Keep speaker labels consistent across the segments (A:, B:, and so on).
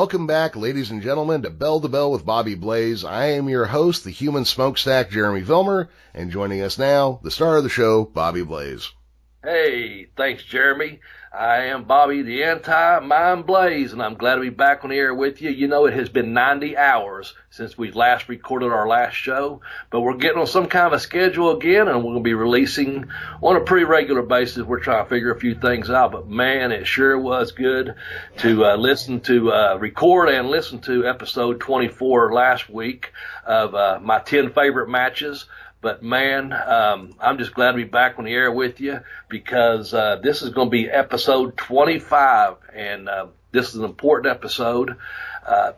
A: Welcome back, ladies and gentlemen, to Bell to Bell with Bobby Blaze. I am your host, the human smokestack, Jeremy Vilmur, and joining us now, the star of the show, Bobby Blaze.
B: Hey, thanks, Jeremy. I am Bobby, the anti-mind Blaze, and I'm glad to be back on the air with you. You know, it has been 90 hours since we last recorded our last show, but we're getting on some kind of a schedule again, and we're going to be releasing on a pretty regular basis. We're trying to figure a few things out, but man, it sure was good to record and listen to episode 24 last week of my 10 favorite matches. But, man, I'm just glad to be back on the air with you because this is going to be episode 25, and this is an important episode.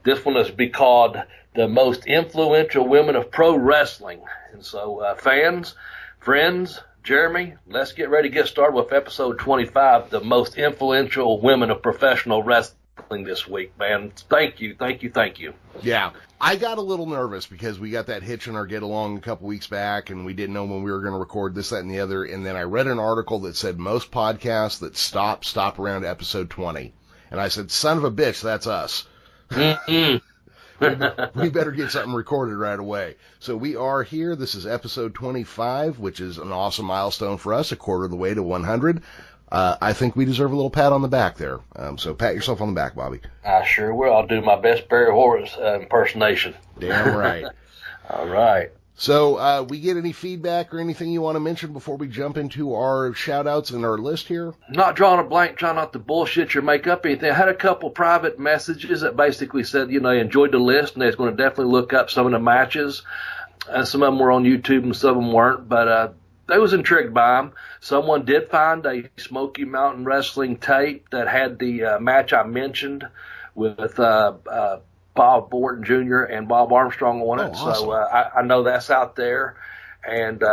B: This one is to be called The Most Influential Women of Pro Wrestling. And so, fans, friends, Jeremy, let's get ready to get started with episode 25, The Most Influential Women of Professional Wrestling this week, man. Thank you.
A: Yeah, I got a little nervous because we got that hitch in our get-along a couple weeks back, and we didn't know when we were going to record this, that, and the other, and then I read an article that said most podcasts that stop around episode 20. And I said, son of a bitch, that's us. We better get something recorded right away. So we are here. This is episode 25, which is an awesome milestone for us, a quarter of the way to 100. I think we deserve a little pat on the back there. So pat yourself on the back, Bobby.
B: I sure will. I'll do my best Barry Horowitz impersonation.
A: Damn right.
B: All right.
A: So we get any feedback or anything you want to mention before we jump into our shout-outs and our list here?
B: Not drawing a blank, trying not to bullshit or make up anything. I had a couple private messages that basically said, you know, they enjoyed the list and they was going to definitely look up some of the matches. Some of them were on YouTube and some of them weren't, but they was intrigued by them. Someone did find a Smoky Mountain Wrestling tape that had the match I mentioned with Bob Borton Jr. and Bob Armstrong on it.
A: Awesome.
B: So I know that's out there. And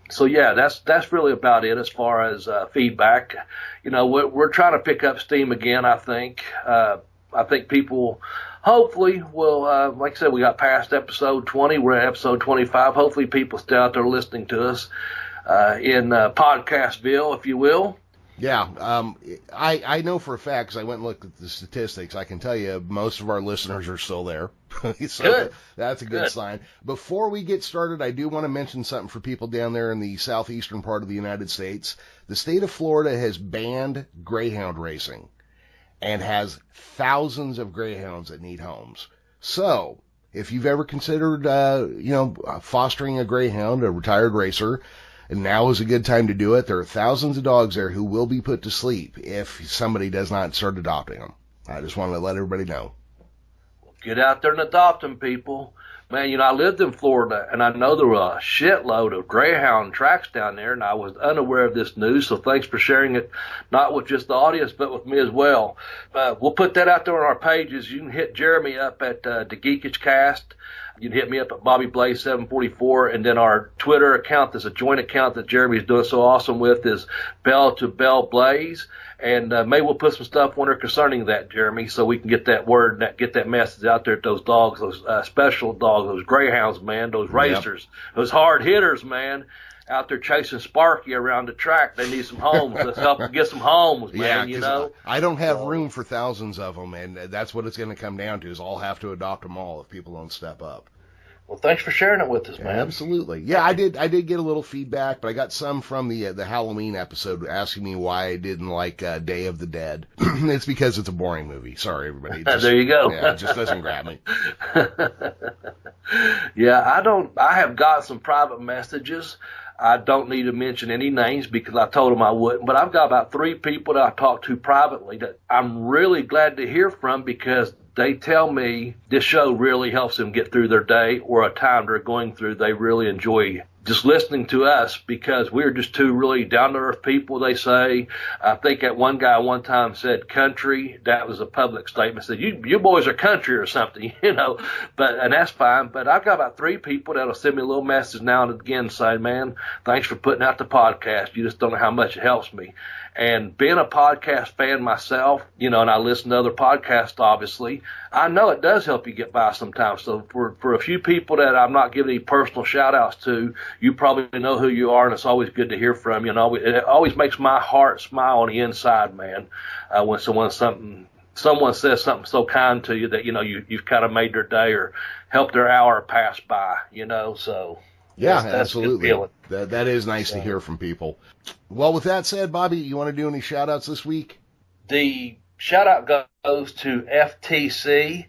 B: so, yeah, that's really about it as far as feedback. You know, we're trying to pick up steam again, I think. I think people hopefully will, like I said, we got past episode 20. We're at episode 25. Hopefully people stay out there listening to us in Podcastville, if you will.
A: Yeah, I know for a fact, because I went and looked at the statistics, I can tell you most of our listeners are still there. So
B: good.
A: That's a good sign. Before we get started, I do want to mention something for people down there in the southeastern part of the United States. The state of Florida has banned greyhound racing and has thousands of greyhounds that need homes. So if you've ever considered, fostering a greyhound, a retired racer, and now is a good time to do it. There are thousands of dogs there who will be put to sleep if somebody does not start adopting them. I just want to let everybody know.
B: Get out there and adopt them, people. Man, you know, I lived in Florida, and I know there were a shitload of greyhound tracks down there, and I was unaware of this news, so thanks for sharing it, not with just the audience, but with me as well. We'll put that out there on our pages. You can hit Jeremy up at the Geekage Cast. You can hit me up at Bobby Blaze 744, and then our Twitter account, that's a joint account that Jeremy's doing so awesome with, is Bell to Bell Blaze. And maybe we'll put some stuff on there concerning that, Jeremy, so we can get that word, get that message out there to those dogs, those special dogs, those greyhounds, man, those racers, those hard hitters, man, out there chasing Sparky around the track. They need some homes. Let's help them get some homes, man, you know.
A: I don't have room for thousands of them, and that's what it's going to come down to, is I'll have to adopt them all if people don't step up.
B: Well, thanks for sharing it with us, man.
A: Absolutely. Yeah, I did get a little feedback, but I got some from the Halloween episode asking me why I didn't like Day of the Dead. It's because it's a boring movie. Sorry, everybody.
B: There you go.
A: Yeah, it just doesn't grab me.
B: Yeah, I have got some private messages. I don't need to mention any names because I told them I wouldn't, but I've got about 3 people that I talked to privately that I'm really glad to hear from because they tell me this show really helps them get through their day or a time they're going through. They really enjoy just listening to us because we're just two really down-to-earth people, they say. I think that one guy one time said country. That was a public statement. Said, you boys are country or something, you know. And that's fine. But I've got about 3 people that'll send me a little message now and again saying, man, thanks for putting out the podcast. You just don't know how much it helps me. And being a podcast fan myself, you know, and I listen to other podcasts, obviously, I know it does help you get by sometimes. So for a few people that I'm not giving any personal shout-outs to, you probably know who you are, and it's always good to hear from you. And it always makes my heart smile on the inside, man, when something someone says something so kind to you that, you've kind of made their day or helped their hour pass by, so.
A: Yeah,
B: that's
A: absolutely. That is nice to hear from people. Well, with that said, Bobby, you want to do any shout outs this week?
B: The shout out goes to FTC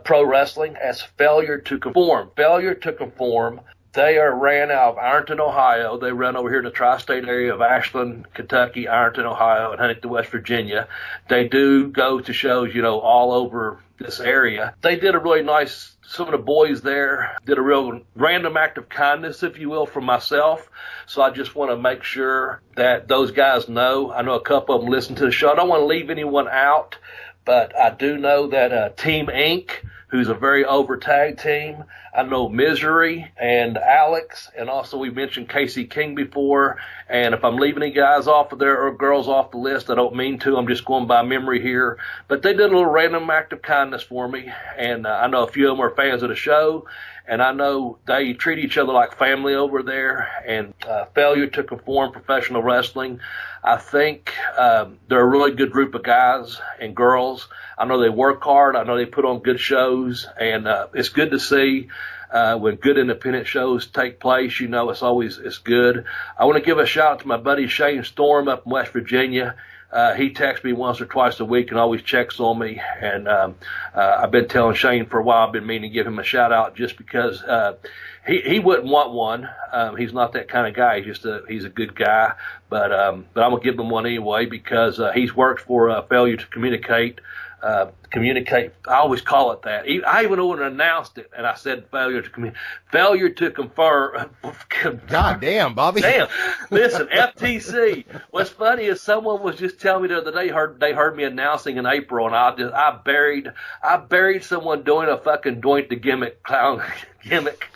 B: Pro Wrestling as Failure to Conform. Failure to Conform. They are ran out of Ironton, Ohio. They run over here in the tri-state area of Ashland, Kentucky, Ironton, Ohio, and Huntington, West Virginia. They do go to shows, all over this area. They did a really nice, some of the boys there did a real random act of kindness, if you will, from myself. So I just want to make sure that those guys know. I know a couple of them listen to the show. I don't want to leave anyone out, but I do know that Team Inc., who's a very over tag team. I know Misery and Alex, and also we mentioned Casey King before. And if I'm leaving any guys off of there or girls off the list, I don't mean to. I'm just going by memory here. But they did a little random act of kindness for me, and I know a few of them are fans of the show. And I know they treat each other like family over there. And Failure to Conform Professional Wrestling, I think they're a really good group of guys and girls. I know they work hard. I know they put on good shows. And it's good to see when good independent shows take place. It's good. I want to give a shout out to my buddy Shane Storm up in West Virginia. He texts me once or twice a week and always checks on me. And I've been telling Shane for a while, I've been meaning to give him a shout out just because he wouldn't want one. He's not that kind of guy. He's a good guy. But I'm going to give him one anyway because he's worked for Failure to Communicate. I always call it that. I even when announced it, and I said failure to confirm.
A: God damn, Bobby.
B: Damn. Listen, FTC. What's funny is someone was just telling me the other day they heard me announcing in April, and I buried someone doing a fucking doink the gimmick clown gimmick.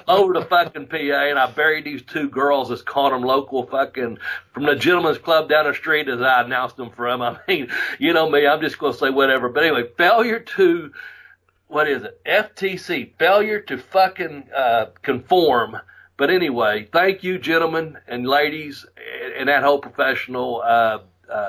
B: Over the fucking PA, and I buried these two girls that's caught them local fucking from the gentleman's club down the street as I announced them from. I mean, you know me, I'm just going to say whatever. But anyway, Failure to, what is it? FTC, Failure to fucking conform. But anyway, thank you, gentlemen and ladies, and that whole professional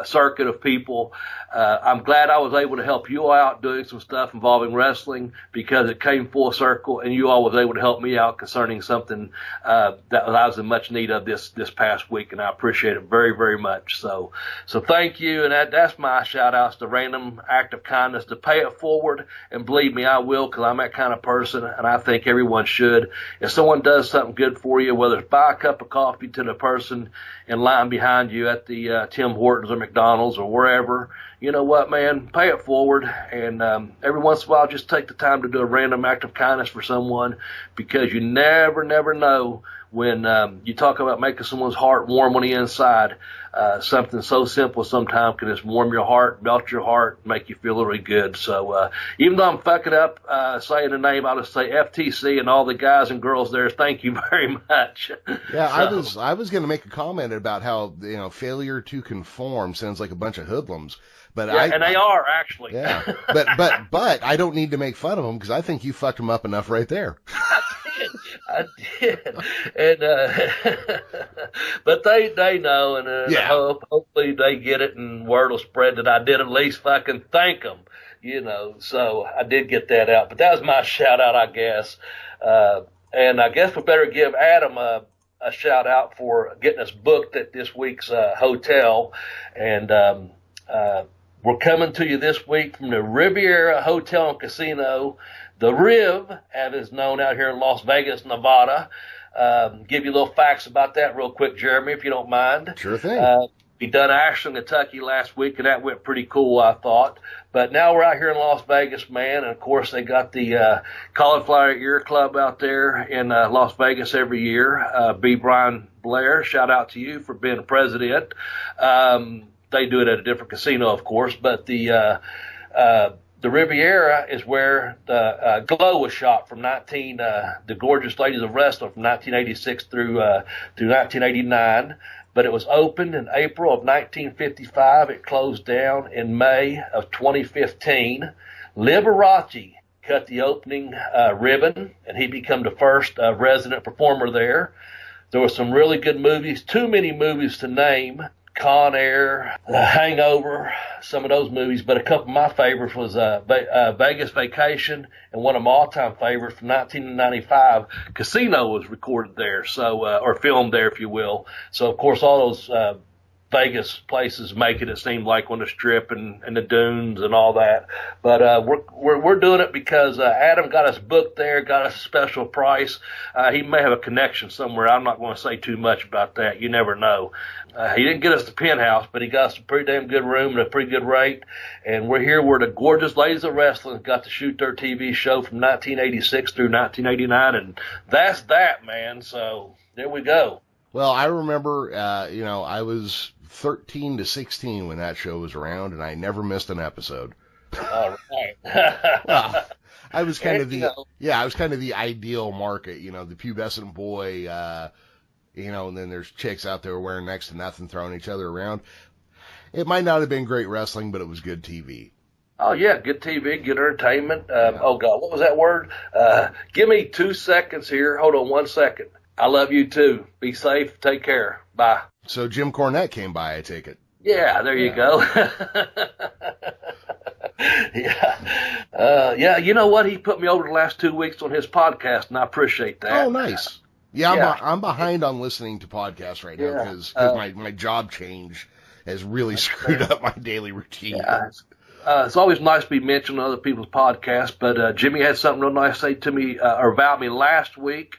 B: circuit of people. I'm glad I was able to help you out doing some stuff involving wrestling because it came full circle, and you all was able to help me out concerning something that I was in much need of this past week, and I appreciate it very, very much. So thank you, and that's my shout-outs, the random act of kindness, to pay it forward, and believe me, I will, because I'm that kind of person, and I think everyone should. If someone does something good for you, whether it's buy a cup of coffee to the person in line behind you at the Tim Hortons or McDonald's or wherever, you know what, man, pay it forward, and every once in a while just take the time to do a random act of kindness for someone, because you never know when you talk about making someone's heart warm on the inside. Something so simple sometimes can just warm your heart, melt your heart, make you feel really good. So even though I'm fucking up saying the name, I'll just say FTC and all the guys and girls there, thank you very much.
A: Yeah, so, I was going to make a comment about how, failure to conform sounds like a bunch of hoodlums. But
B: yeah, and they are, actually.
A: Yeah, but I don't need to make fun of them because I think you fucked them up enough right there.
B: I did, and but they know, and hopefully they get it, and word will spread that I did at least fucking thank them, So I did get that out, but that was my shout out, I guess. And I guess we better give Adam a shout out for getting us booked at this week's hotel, and we're coming to you this week from the Riviera Hotel and Casino, the Riv, as is known out here in Las Vegas, Nevada. Give you little facts about that real quick, Jeremy, if you don't mind.
A: Sure thing.
B: We done Ashland, Kentucky last week, and that went pretty cool, I thought. But now we're out here in Las Vegas, man, and of course they got the Cauliflower Ear Club out there in Las Vegas every year. B. Brian Blair, shout out to you for being president. They do it at a different casino, of course, but the Riviera is where the Glow was shot from the Gorgeous Ladies of Wrestling from 1986 through 1989. But it was opened in April of 1955. It closed down in May of 2015. Liberace cut the opening ribbon, and he became the first resident performer there. There were some really good movies, too many movies to name. Con Air, Hangover, some of those movies. But a couple of my favorites was Vegas Vacation, and one of my all-time favorites from 1995, Casino, was recorded there, so or filmed there, if you will. So, of course, all those Vegas places making it seem like on the Strip and the dunes and all that. But we're doing it because Adam got us booked there, got us a special price. He may have a connection somewhere. I'm not going to say too much about that. You never know. He didn't get us the penthouse, but he got us a pretty damn good room at a pretty good rate. And we're here where the gorgeous ladies of wrestling got to shoot their TV show from 1986 through 1989. And that's that, man. So there we go.
A: Well, I remember, I was 13 to 16 when that show was around, and I never missed an episode.
B: All right.
A: Well, I was kind of the ideal market, the pubescent boy, and then there's chicks out there wearing next to nothing, throwing each other around. It might not have been great wrestling, but it was good TV.
B: Oh, yeah, good TV, good entertainment. Oh, God, what was that word? Give me 2 seconds here. Hold on 1 second. I love you, too. Be safe. Take care. Bye.
A: So Jim Cornette came by, I take it.
B: Yeah, there you go. Yeah. You know what? He put me over the last 2 weeks on his podcast, and I appreciate that.
A: Oh, nice. Yeah, I'm behind on listening to podcasts right now because my job change has really screwed up my daily routine.
B: Yeah. It's always nice to be mentioned on other people's podcasts, but Jimmy had something real nice to say to me or about me last week.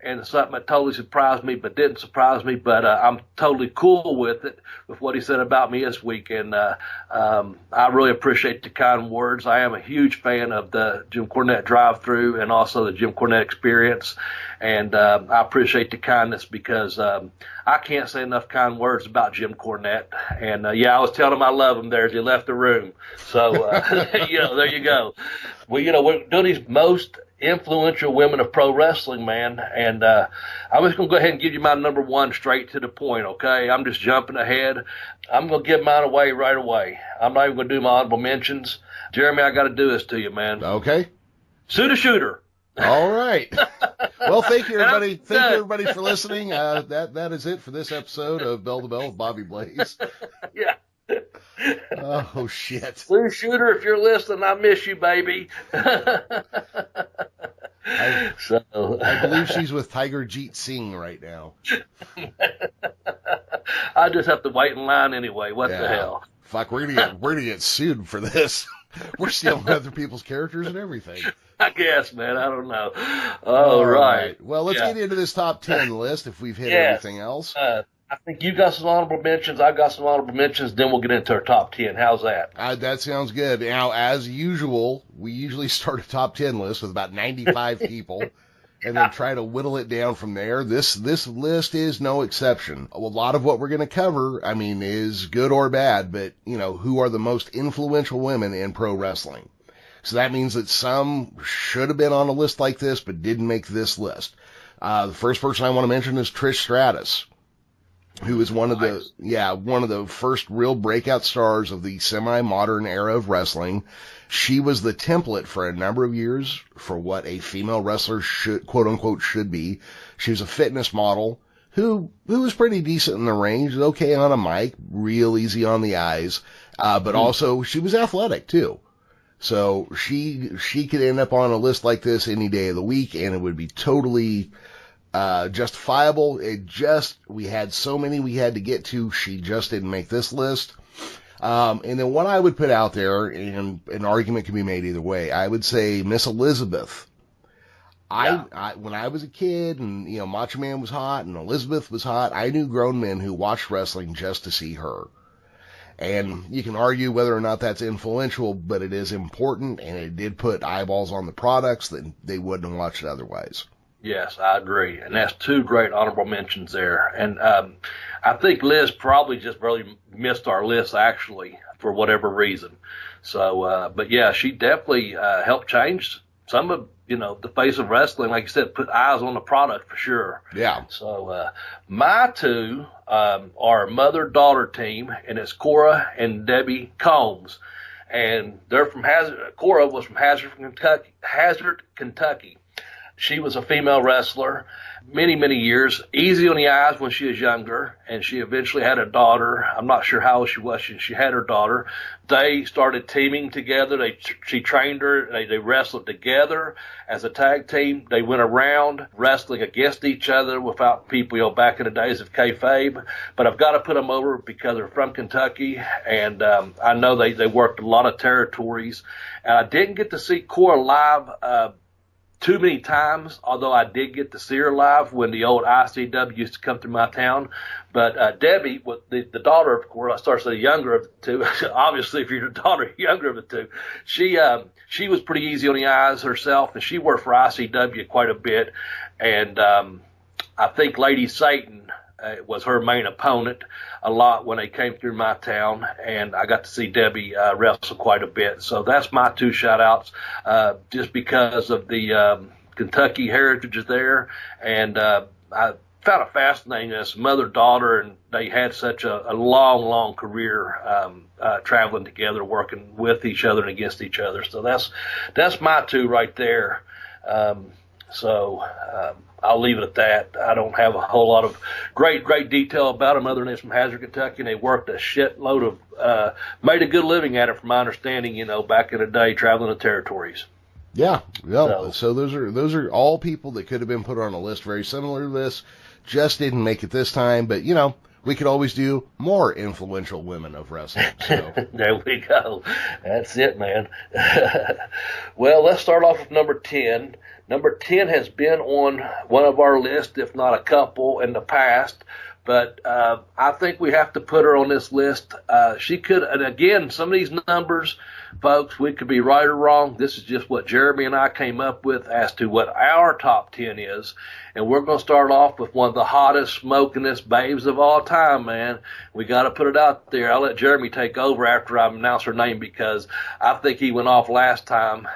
B: And something that totally surprised me, but didn't surprise me. But I'm totally cool with it, with what he said about me this week. And I really appreciate the kind words. I am a huge fan of the Jim Cornette drive-through and also the Jim Cornette experience. And I appreciate the kindness because I can't say enough kind words about Jim Cornette. And, I was telling him I love him there as he left the room. So, there you go. Well, we're doing these most influential women of pro wrestling, man, and I'm just going to go ahead and give you my number one straight to the point, okay? I'm just jumping ahead. I'm going to give mine away right away. I'm not even going to do my honorable mentions. Jeremy, I got to do this to you, man.
A: Okay.
B: Sue the Shooter.
A: All right. Well, thank you, everybody. Thank you, everybody, for listening. That is it for this episode of Bell to Bell with Bobby Blaze.
B: Yeah.
A: Oh, shit.
B: Sue Shooter, if you're listening, I miss you, baby.
A: I believe she's with Tiger Jeet Singh right now.
B: I just have to wait in line anyway. What the hell?
A: Fuck, we're gonna get sued for this. We're stealing other people's characters and everything.
B: I guess, man. I don't know. All right.
A: Well, let's get into this top 10 list if we've hit everything else.
B: I think you got some honorable mentions. I got some honorable mentions. Then we'll get into our top 10. How's that?
A: That sounds good. Now, as usual, we usually start a top 10 list with about 95 people and then try to whittle it down from there. This list is no exception. A lot of what we're going to cover, is good or bad, but, who are the most influential women in pro wrestling? So that means that some should have been on a list like this, but didn't make this list. The first person I want to mention is Trish Stratus, who is one of the first real breakout stars of the semi-modern era of wrestling. She was the template for a number of years for what a female wrestler should, quote unquote, should be. She was a fitness model who was pretty decent in the range, okay on a mic, real easy on the eyes, but also she was athletic too. So she could end up on a list like this any day of the week, and it would be totally justifiable. We had so many we had to get to. She just didn't make this list. And then what I would put out there, and an argument can be made either way, I would say Miss Elizabeth. I when I was a kid and, Macho Man was hot and Elizabeth was hot, I knew grown men who watched wrestling just to see her. And you can argue whether or not that's influential, but it is important, and it did put eyeballs on the products that they wouldn't have watched otherwise.
B: Yes, I agree. And that's two great honorable mentions there. And I think Liz probably just really missed our list, actually, for whatever reason. So, but yeah, she definitely helped change some of, the face of wrestling. Like you said, put eyes on the product for sure.
A: Yeah.
B: So my two are mother-daughter team, and it's Cora and Debbie Combs. And they're from Hazard. Cora was from Hazard, Kentucky. She was a female wrestler many, many years, easy on the eyes when she was younger, and she eventually had a daughter. I'm not sure how old she was. She had her daughter. They started teaming together. She trained her. They wrestled together as a tag team. They went around wrestling against each other without people, back in the days of kayfabe. But I've got to put them over because they're from Kentucky, and I know they worked a lot of territories. And I didn't get to see Cora live too many times, although I did get to see her live when the old ICW used to come through my town. But Debbie, the daughter, of course, I start to say younger of the two. Obviously, if you're the daughter, younger of the two, she was pretty easy on the eyes herself, and she worked for ICW quite a bit. And I think Lady Satan was her main opponent a lot when they came through my town, and I got to see Debbie wrestle quite a bit. So that's my two shout-outs, just because of the Kentucky heritage is there. And I found it fascinating as mother-daughter, and they had such a long, long career traveling together, working with each other and against each other. So that's my two right there. I'll leave it at that. I don't have a whole lot of great detail about them other than they're from Hazard, Kentucky, and they worked a shitload of, made a good living at it from my understanding, back in the day, traveling the territories.
A: Yeah. So those are all people that could have been put on a list very similar to this, just didn't make it this time, but we could always do more influential women of wrestling. So.
B: There we go. That's it, man. Well, let's start off with number 10. Number 10 has been on one of our lists, if not a couple, in the past. But I think we have to put her on this list. She could, and again, some of these numbers, folks, we could be right or wrong. This is just what Jeremy and I came up with as to what our top 10 is. And we're going to start off with one of the hottest, smokingest babes of all time, man. We got to put it out there. I'll let Jeremy take over after I announce her name because I think he went off last time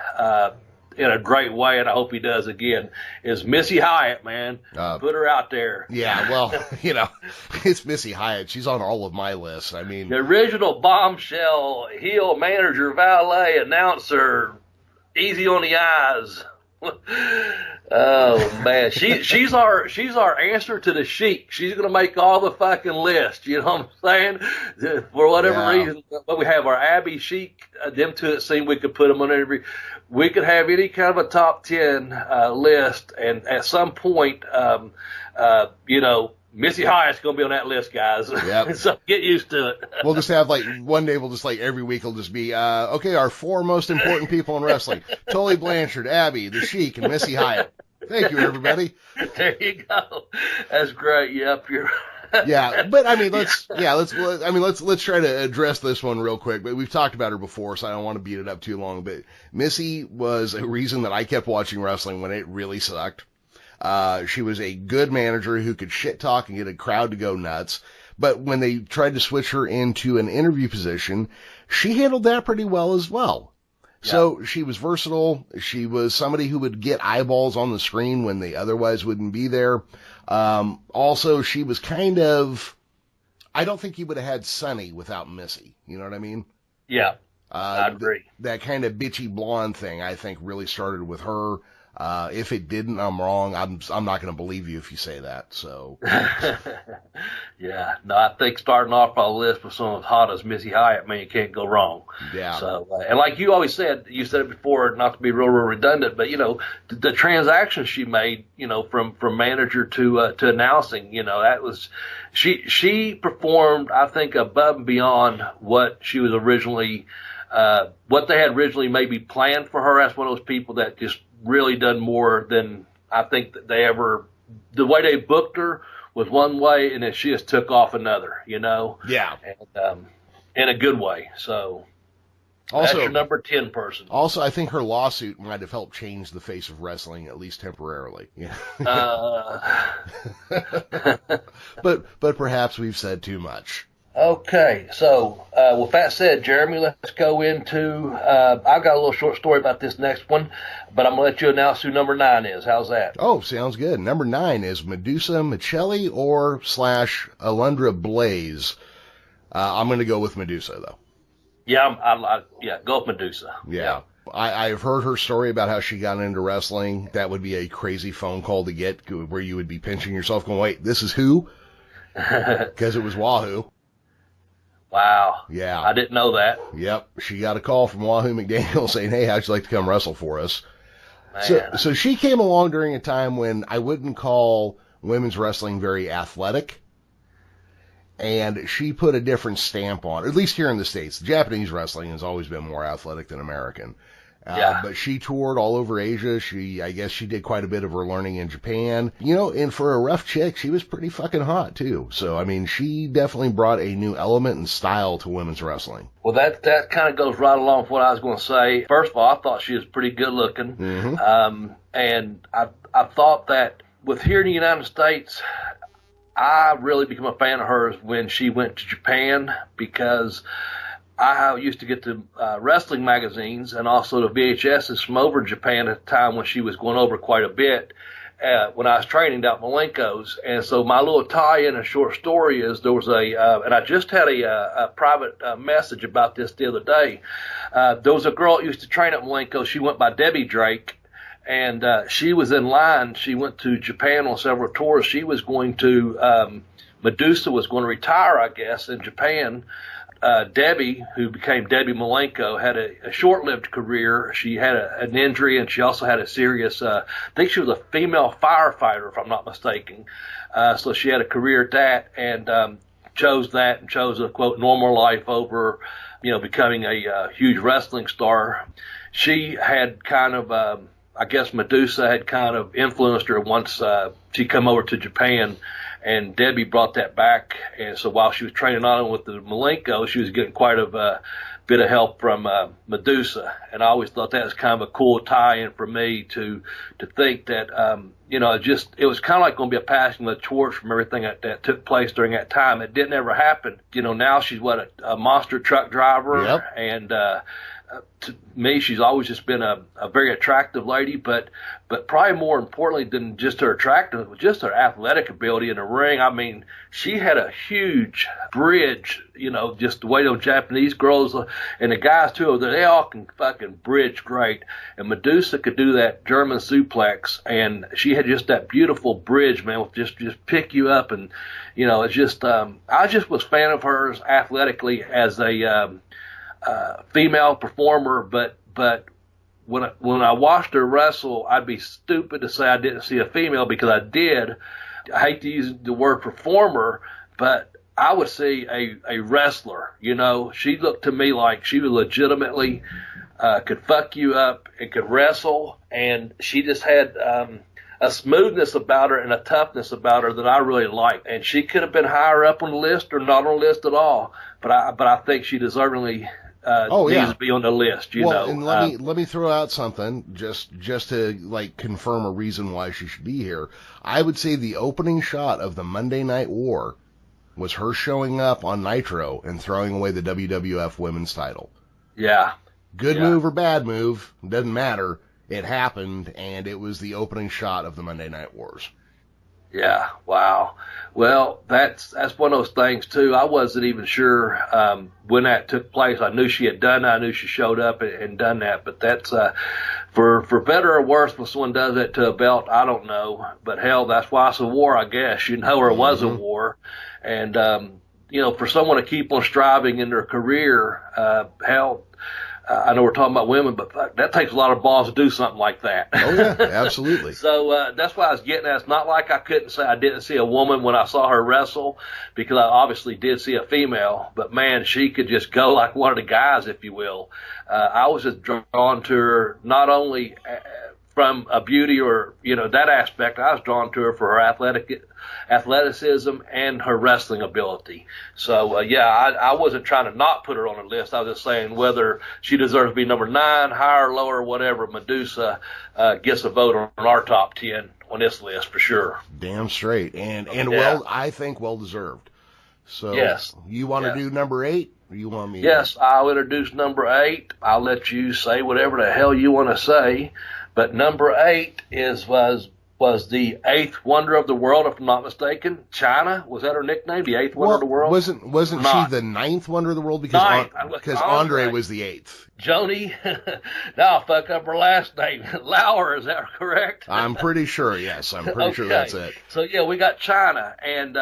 B: in a great way, and I hope he does again, is Missy Hyatt, man. Put her out there.
A: Yeah, well, it's Missy Hyatt. She's on all of my lists. I mean,
B: the original bombshell, heel, manager, valet, announcer, easy on the eyes. Oh man, she's our answer to the Sheik. She's gonna make all the fucking lists. You know what I'm saying? For whatever reason, but we have our Abby, Sheik, them two. It seemed we could put them on every. We could have any kind of a top 10 list, and at some point, Missy Hyatt's going to be on that list, guys.
A: Yep.
B: So get used to it.
A: We'll just have one day we'll just every week will just be, okay, our 4 most important people in wrestling. Tully Blanchard, Abby, the Sheik, and Missy Hyatt. Thank you, everybody.
B: There you go. That's great. Yep. You're
A: yeah, but I mean, let's try to address this one real quick. But we've talked about her before, so I don't want to beat it up too long. But Missy was a reason that I kept watching wrestling when it really sucked. She was a good manager who could shit talk and get a crowd to go nuts. But when they tried to switch her into an interview position, she handled that pretty well as well. Yeah. So she was versatile. She was somebody who would get eyeballs on the screen when they otherwise wouldn't be there. Also, she was kind of, I don't think you would have had Sunny without Missy. You know what I mean?
B: Yeah, I agree.
A: That kind of bitchy blonde thing, I think, really started with her. If it didn't, I'm wrong. I'm not going to believe you if you say that. So,
B: yeah, no, I think starting off our list with someone as hot as Missy Hyatt, man, you can't go wrong.
A: Yeah. So,
B: and like you always said, you said it before, not to be real redundant, but the transactions she made, from manager to announcing, that was she performed, I think, above and beyond what she was originally, what they had originally maybe planned for her. As one of those people that just really done more than I think that they ever, the way they booked her was one way and then she just took off another,
A: Yeah.
B: And, in a good way. So
A: also,
B: that's your number 10 person.
A: Also, I think her lawsuit might have helped change the face of wrestling, at least temporarily. Yeah. But perhaps we've said too much.
B: Okay, so with that said, Jeremy, let's go into, I've got a little short story about this next one, but I'm going to let you announce who number 9 is. How's that?
A: Oh, sounds good. Number 9 is Medusa Michelli or / Alundra Blaze. I'm going to go with Medusa, though.
B: Yeah, yeah, go with Medusa.
A: Yeah. I've heard her story about how she got into wrestling. That would be a crazy phone call to get, where you would be pinching yourself going, wait, this is who? Because it was Wahoo.
B: Wow.
A: Yeah.
B: I didn't know that.
A: Yep. She got a call from Wahoo McDaniel saying, hey, how'd you like to come wrestle for us?
B: Man.
A: So she came along during a time when I wouldn't call women's wrestling very athletic. And she put a different stamp on it, at least here in the States. Japanese wrestling has always been more athletic than American.
B: Yeah.
A: But she toured all over Asia. I guess she did quite a bit of her learning in Japan. You know, and for a rough chick, she was pretty fucking hot, too. So, I mean, she definitely brought a new element and style to women's wrestling.
B: Well, that kind of goes right along with what I was going to say. First of all, I thought she was pretty good looking.
A: Mm-hmm.
B: And I thought that with here in the United States, I really became a fan of hers when she went to Japan, because I used to get the wrestling magazines and also the VHSs from over in Japan at the time when she was going over quite a bit when I was training down at Malenko's. And so my little tie-in and short story is there was and I just had a private message about this the other day. There was a girl that used to train at Malenko's. She went by Debbie Drake. And she was in line. She went to Japan on several tours. She was going to, Medusa was going to retire, I guess, in Japan. Debbie, who became Debbie Malenko, had a short-lived career. She had an injury, and she also had a serious, I think she was a female firefighter, if I'm not mistaken. So she had a career at that, and chose a, quote, normal life over, becoming a huge wrestling star. She had kind of, I guess Medusa had kind of influenced her once she come over to Japan, and Debbie brought that back. And so while she was training on with the Malenko, she was getting quite a bit of help from Medusa. And I always thought that was kind of a cool tie-in for me to think that, it was kind of like going to be a passing of the torch from everything that took place during that time. It didn't ever happen. Now she's a monster truck driver.
A: Yep.
B: And to me, she's always just been a very attractive lady, but probably more importantly than just her attractiveness, just her athletic ability in the ring. I mean, she had a huge bridge, just the way those Japanese girls and the guys too, they all can fucking bridge great. And Medusa could do that German suplex, and she had just that beautiful bridge, man, with just pick you up. And, it's just, I just was a fan of hers athletically as a, female performer, but when I watched her wrestle, I'd be stupid to say I didn't see a female, because I did. I hate to use the word performer, but I would see a wrestler. She looked to me like she was legitimately could fuck you up and could wrestle, and she just had a smoothness about her and a toughness about her that I really liked. And she could have been higher up on the list or not on the list at all, but I think she deservingly needs to be on the list,
A: And let me throw out something just to confirm a reason why she should be here. I would say the opening shot of the Monday Night War was her showing up on Nitro and throwing away the WWF Women's title.
B: Yeah.
A: Good move or bad move, doesn't matter. It happened, and it was the opening shot of the Monday Night Wars.
B: Yeah, wow. Well, that's one of those things too. I wasn't even sure when that took place. I knew she had done that. I knew she showed up and done that. But that's for better or worse, when someone does that to a belt, I don't know. But hell, that's why it's a war, I guess. Or it was a war. And for someone to keep on striving in their career, hell. I know we're talking about women, but that takes a lot of balls to do something like that.
A: Oh, yeah, absolutely.
B: So that's what I was getting at. It's not like I couldn't say I didn't see a woman when I saw her wrestle, because I obviously did see a female. But, man, she could just go like one of the guys, if you will. I was just drawn to her not only from a beauty or, that aspect. I was drawn to her for her athleticism and her wrestling ability. So, I wasn't trying to not put her on the list. I was just saying whether she deserves to be number 9, higher, lower, whatever, Medusa gets a vote on our top 10 on this list for sure.
A: Damn straight. And well, I think well deserved. So,
B: yes.
A: You want to do number 8? Or you want me?
B: Yes, I'll introduce number 8. I'll let you say whatever the hell you want to say. But number 8 was was the eighth wonder of the world, if I'm not mistaken. Chyna, was that her nickname, the eighth wonder of the world?
A: Wasn't she the ninth wonder of the world? Because Andre was the eighth.
B: Joni, now I'll fuck up her last name. Lauer, is that correct?
A: I'm pretty sure, yes. I'm pretty sure that's it.
B: So, yeah, we got Chyna, and,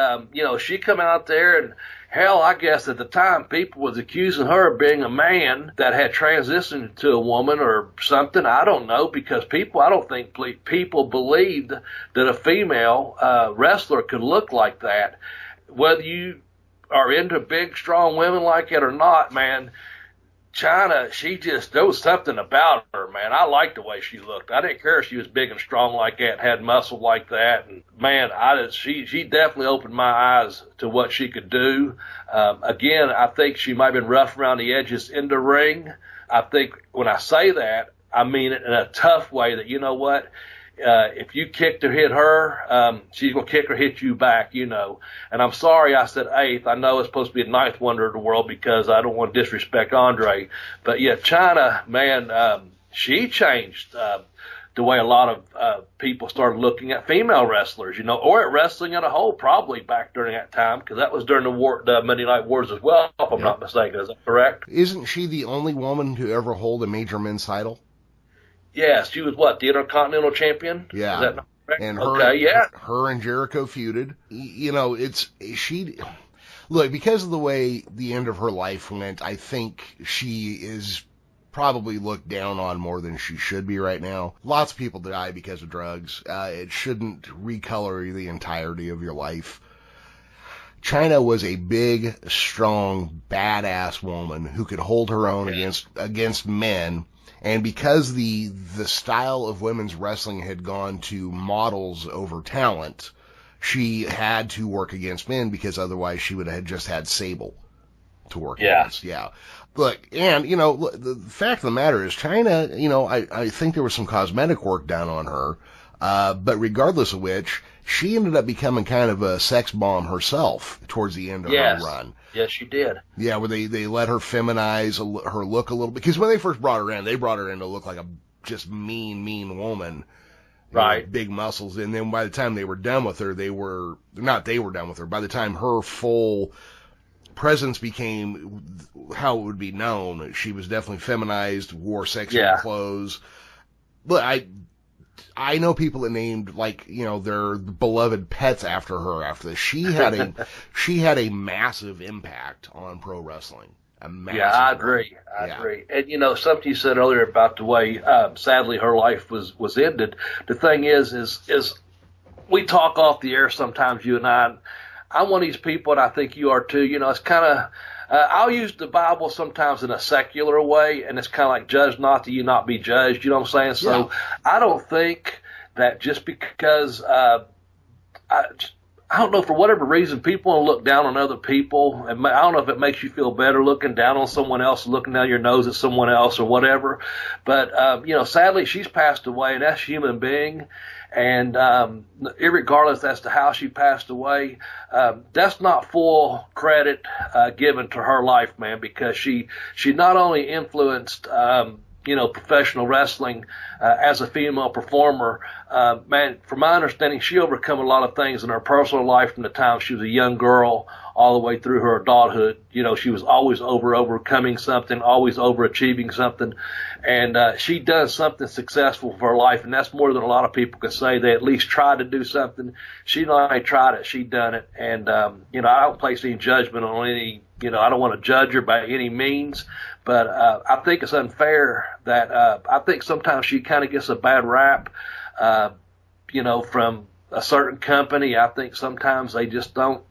B: she come out there, and hell, I guess at the time people was accusing her of being a man that had transitioned to a woman or something. I don't know, because I don't think people believed that a female wrestler could look like that. Whether you are into big, strong women like it or not, man, Chyna, there was something about her, man. I liked the way she looked. I didn't care if she was big and strong like that, had muscle like that. And man, she definitely opened my eyes to what she could do. Again, I think she might have been rough around the edges in the ring. I think when I say that, I mean it in a tough way that, you know what? If you kicked or hit her, she's going to kick or hit you back, And I'm sorry I said eighth. I know it's supposed to be a ninth wonder of the world because I don't want to disrespect Andre. But, yeah, Chyna, man, she changed the way a lot of people started looking at female wrestlers, or at wrestling as a whole, probably back during that time, because that was during the Monday Night Wars as well, if I'm not mistaken. Is that correct?
A: Isn't she the only woman to ever hold a major men's title?
B: Yes, she was the Intercontinental Champion?
A: Yeah.
B: Is that not correct?
A: And her and Jericho feuded. Look, because of the way the end of her life went, I think she is probably looked down on more than she should be right now. Lots of people die because of drugs. It shouldn't recolor the entirety of your life. Chyna was a big, strong, badass woman who could hold her own against men. And because the style of women's wrestling had gone to models over talent, she had to work against men because otherwise she would have just had Sable to work against. Yeah. Look, and, the fact of the matter is Chyna, I think there was some cosmetic work done on her, but regardless of which, she ended up becoming kind of a sex bomb herself towards the end of her run.
B: Yes, she did.
A: Yeah, where they let her feminize her look a little bit. Because when they first brought her in, they brought her in to look like a just mean woman.
B: Right.
A: Big muscles. And then by the time they were done with her, by the time her full presence became how it would be known, she was definitely feminized, wore sexy clothes. But I know people that named their beloved pets after her after this. She had a massive impact on pro wrestling.
B: I agree. I agree. And something you said earlier about the way sadly her life was ended. The thing is we talk off the air sometimes, you and I. I'm one of these people, and I think you are too. It's kind of I'll use the Bible sometimes in a secular way, and it's kind of like judge not that you not be judged. You know what I'm saying? So I don't think that just because I don't know, for whatever reason, people want to look down on other people. And I don't know if it makes you feel better looking down on someone else, looking down your nose at someone else or whatever. But, sadly, she's passed away, and that's a human being. And irregardless as to how she passed away, that's not full credit given to her life, man, because she not only influenced professional wrestling as a female performer. Man, from my understanding, she overcome a lot of things in her personal life from the time she was a young girl all the way through her adulthood. She was always overcoming something, always overachieving something. And she done something successful for her life, and that's more than a lot of people can say. They at least tried to do something. She not only tried it, she done it. And, I don't place any judgment on any, I don't want to judge her by any means. But I think it's unfair that I think sometimes she kind of gets a bad rap, from a certain company. I think sometimes they just don't,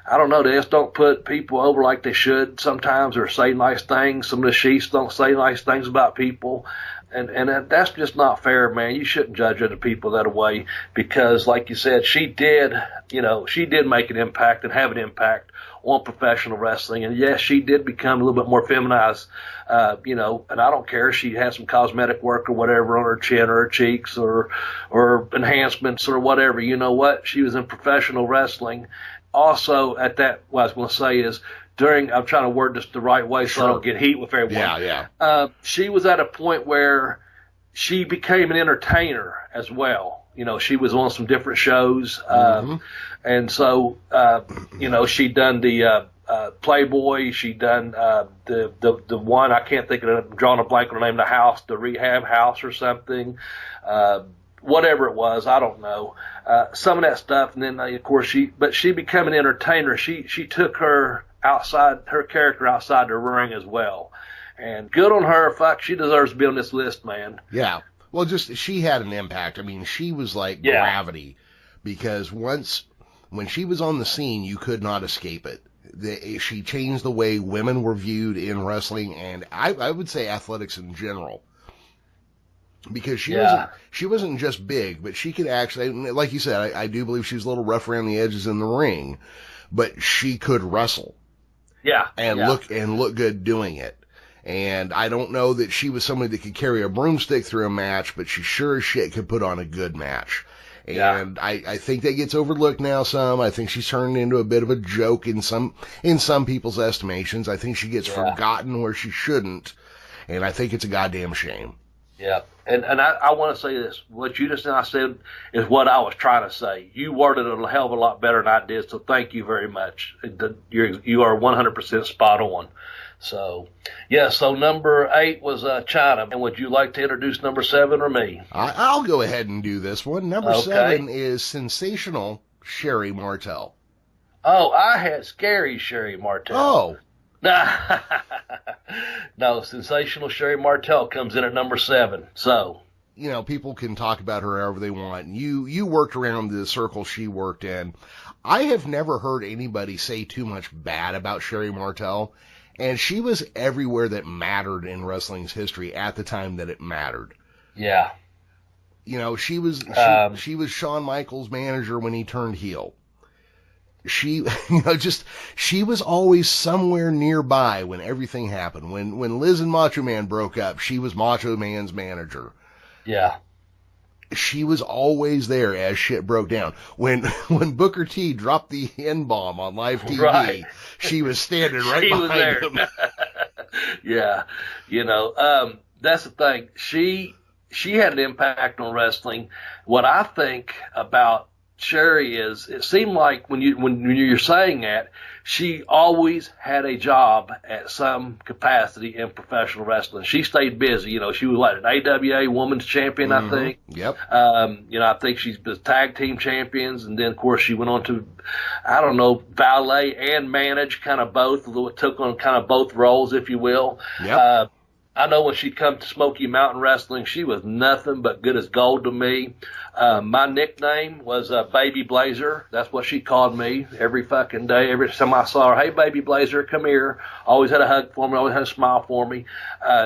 B: I don't know, they just don't put people over like they should sometimes, or say nice things. Some of the sheets don't say nice things about people. And that's just not fair, man. You shouldn't judge other people that way because, like you said, she did make an impact and have an impact on professional wrestling. And yes, she did become a little bit more feminized, and I don't care if she had some cosmetic work or whatever on her chin or her cheeks or enhancements or whatever. You know what? She was in professional wrestling. Also, at that, what I was going to say is, I'm trying to word this the right way so I don't get heat with everyone. Yeah. She was at a point where she became an entertainer as well. she was on some different shows. And so, she'd done the Playboy. She'd done the one, I can't think of it, I'm drawing a blank on the name of the house, the Rehab House or something. Whatever it was, I don't know. Some of that stuff. And then, of course, she became an entertainer. She took her character outside the ring as well. And good on her. Fuck, she deserves to be on this list, man.
A: Yeah. Well, she had an impact. I mean, she was like gravity, because when she was on the scene, you could not escape it. She changed the way women were viewed in wrestling, and I would say athletics in general. Because she wasn't just big, but she could actually, like you said, I do believe she was a little rough around the edges in the ring, but she could wrestle.
B: Yeah.
A: And look good doing it. And I don't know that she was somebody that could carry a broomstick through a match, but she sure as shit could put on a good match. And I think that gets overlooked now some. I think she's turned into a bit of a joke in some people's estimations. I think she gets forgotten where she shouldn't, and I think it's a goddamn shame.
B: Yeah. And I want to say this. What you just now said is what I was trying to say. You worded it a hell of a lot better than I did, so thank you very much. You are 100% spot on. So, so number 8 was Chyna. And would you like to introduce number 7 or me?
A: I'll go ahead and do this one. Number 7 is sensational Sherry Martel.
B: Oh, I had scary Sherry Martel.
A: Oh.
B: No, sensational Sherry Martel comes in at number 7. So,
A: people can talk about her however they want. You worked around the circle she worked in. I have never heard anybody say too much bad about Sherry Martel. And she was everywhere that mattered in wrestling's history at the time that it mattered.
B: Yeah.
A: She was Shawn Michaels' manager when he turned heel. She was always somewhere nearby when everything happened. When Liz and Macho Man broke up, she was Macho Man's manager.
B: Yeah.
A: She was always there as shit broke down. When Booker T dropped the N-bomb on live TV, she was standing right behind him.
B: Yeah. That's the thing. She had an impact on wrestling. What I think about Sherry is, it seemed like when you're saying that, she always had a job at some capacity in professional wrestling. She stayed busy. She was an AWA Women's Champion, I think.
A: Yep.
B: I think she's the tag team champions, and then of course she went on to, valet and manage, kind of both. Took on kind of both roles, if you will.
A: Yep.
B: I know when she come to Smoky Mountain Wrestling, she was nothing but good as gold to me. My nickname was Baby Blazer. That's what she called me every fucking day. Every time I saw her, hey, Baby Blazer, come here. Always had a hug for me, always had a smile for me.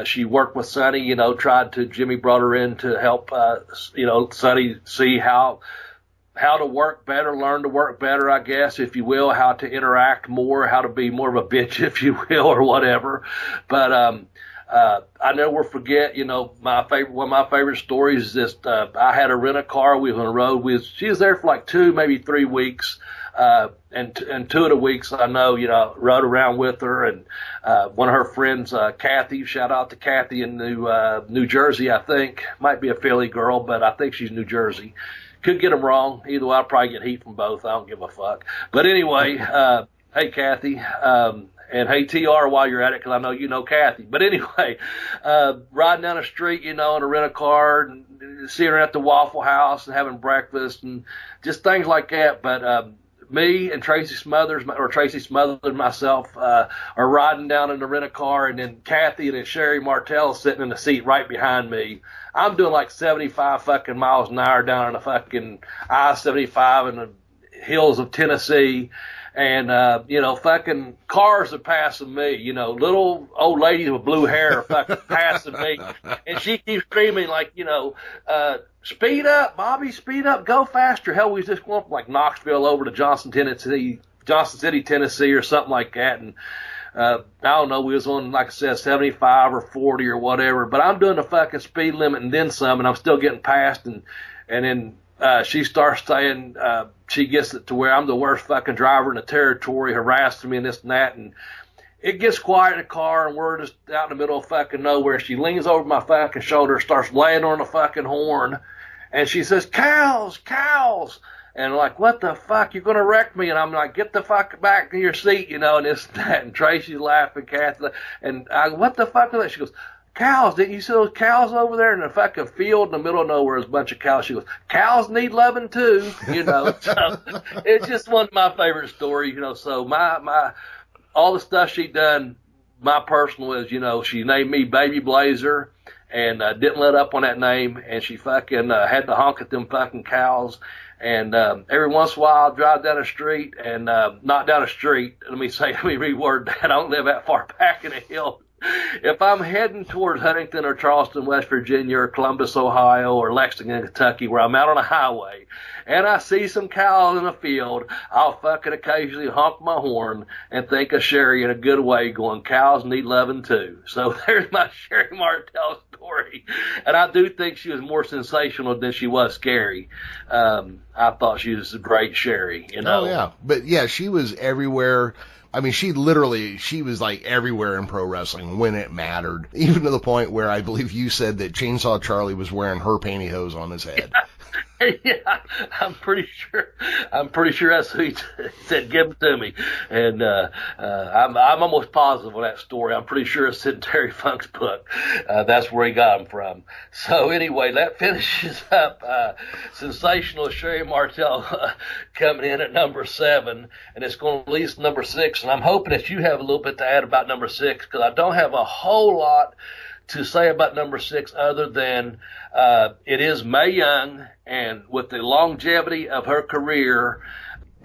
B: She worked with Sonny, Jimmy brought her in to help, Sonny see how to work better, learn to work better, I guess, if you will, how to interact more, how to be more of a bitch, if you will, or whatever. But, I never forget, one of my favorite stories is this, I had a rent-a-car, we was on the road, she was there for like 2, maybe 3 weeks, and 2 of the weeks I know, rode around with her, and, one of her friends, Kathy, shout out to Kathy in New Jersey, I think, might be a Philly girl, but I think she's New Jersey. Could get them wrong, either way, I'll probably get heat from both, I don't give a fuck. But anyway, hey Kathy, and hey, TR, while you're at it, because I know you know Kathy. But anyway, riding down the street, in a rent-a-car, and seeing her at the Waffle House and having breakfast and just things like that. But me and Tracy Smothers and myself are riding down in the rent-a-car, and then Kathy and then Sherry Martel sitting in the seat right behind me. I'm doing like 75 fucking miles an hour down in the fucking I-75 in the hills of Tennessee. And, fucking cars are passing me, little old ladies with blue hair are fucking passing me. And she keeps screaming like, speed up, Bobby, speed up, go faster. Hell, we just went from like Knoxville over to Johnson City, Tennessee or something like that. And, I don't know, we was on, like I said, 75 or 40 or whatever, but I'm doing the fucking speed limit and then some, and I'm still getting passed. And then, she starts saying, she gets it to where I'm the worst fucking driver in the territory, harassing me and this and that. And it gets quiet in the car, and we're just out in the middle of fucking nowhere. She leans over my fucking shoulder, starts laying on the fucking horn. And she says, cows. And I'm like, what the fuck? You're going to wreck me. And I'm like, get the fuck back in your seat, and this and that. And Tracy's laughing, Kathy. And I, what the fuck is that? She goes, cows. Didn't you see those cows over there in the fucking field in the middle of nowhere? There's a bunch of cows. She goes, cows need loving too, So it's just one of my favorite stories, So my all the stuff she done, my personal is, she named me Baby Blazer. And didn't let up on that name, and she fucking had to honk at them fucking cows. And every once in a while, I'll drive down the street, and not down the street. Let me reword that. I don't live that far back in the hill. If I'm heading towards Huntington or Charleston, West Virginia, or Columbus, Ohio, or Lexington, Kentucky, where I'm out on a highway, and I see some cows in a field, I'll fucking occasionally honk my horn and think of Sherry in a good way, going, cows need loving too. So there's my Sherry Martell story. And I do think she was more sensational than she was scary. I thought she was a great Sherry,
A: Oh, yeah. But, yeah, she was everywhere. I mean, she was like everywhere in pro wrestling when it mattered, even to the point where I believe you said that Chainsaw Charlie was wearing her pantyhose on his head.
B: Yeah, I'm pretty sure that's who he said, give them to me. And I'm almost positive on that story. I'm pretty sure it's in Terry Funk's book. That's where he got them from. So anyway, that finishes up sensational Sherry Martell coming in at number 7, and it's going to lead to number 6. And I'm hoping that you have a little bit to add about number 6, because I don't have a whole lot to say about number 6 other than it is Mae Young, and with the longevity of her career,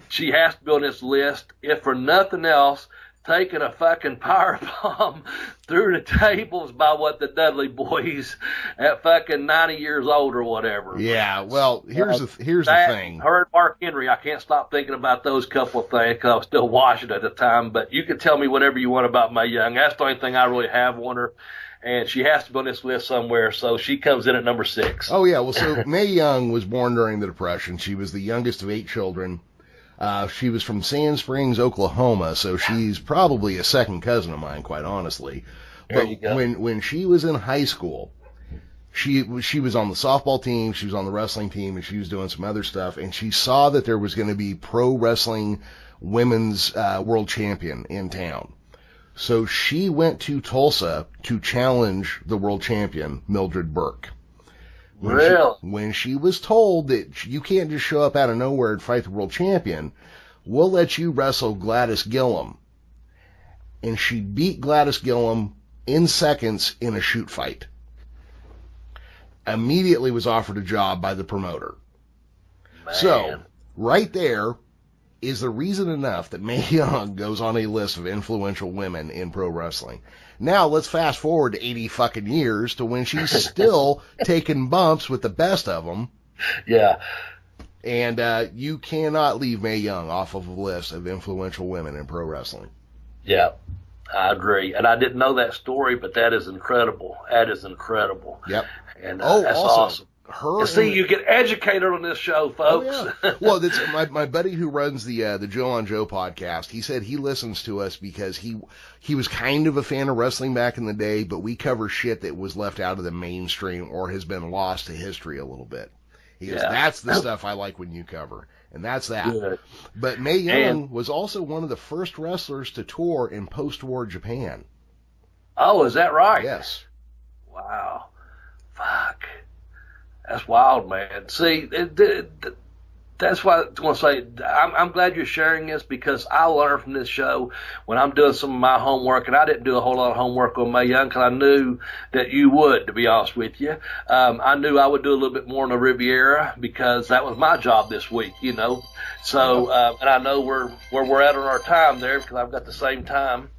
B: she has to be on this list, if for nothing else, taking a fucking powerbomb through the tables by the Dudley boys at fucking 90 years old or whatever.
A: Yeah, well, here's the thing.
B: Her and Mark Henry, I can't stop thinking about those couple of things because I was still watching at the time, but you can tell me whatever you want about Mae Young. That's the only thing I really have on her. And she has to be on this list somewhere, so she comes in at number 6.
A: Oh, yeah. Well, so Mae Young was born during the Depression. She was the youngest of 8 children. She was from Sand Springs, Oklahoma, so she's probably a second cousin of mine, quite honestly.
B: There you go.
A: When she was in high school, she was on the softball team, she was on the wrestling team, and she was doing some other stuff, and she saw that there was going to be pro wrestling women's world champion in town. So she went to Tulsa to challenge the world champion, Mildred Burke. When she was told that you can't just show up out of nowhere and fight the world champion, we'll let you wrestle Gladys Gillum. And she beat Gladys Gillum in seconds in a shoot fight. Immediately was offered a job by the promoter.
B: Man.
A: So, right there is the reason enough that Mae Young goes on a list of influential women in pro wrestling. Now let's fast forward to 80 fucking years to when she's still taking bumps with the best of them.
B: Yeah.
A: And you cannot leave Mae Young off of a list of influential women in pro wrestling.
B: Yeah, I agree. And I didn't know that story, but that is incredible. That is incredible.
A: Yep.
B: And that's also awesome. You get educated on this show, folks.
A: Oh, yeah. Well, that's my buddy who runs the Joe on Joe podcast. He said he listens to us because he was kind of a fan of wrestling back in the day, but we cover shit that was left out of the mainstream or has been lost to history a little bit. He goes, that's the stuff I like when you cover, and that's that. Good. But Mae Young was also one of the first wrestlers to tour in post-war Japan.
B: Oh, is that right?
A: Yes.
B: Wow. Fuck. That's wild, man. See, that's why I was going to say, I'm glad you're sharing this because I learned from this show when I'm doing some of my homework, and I didn't do a whole lot of homework on Mae Young because I knew that you would, to be honest with you. I knew I would do a little bit more on the Riviera because that was my job this week, So, and I know where we're at on our time there because I've got the same time.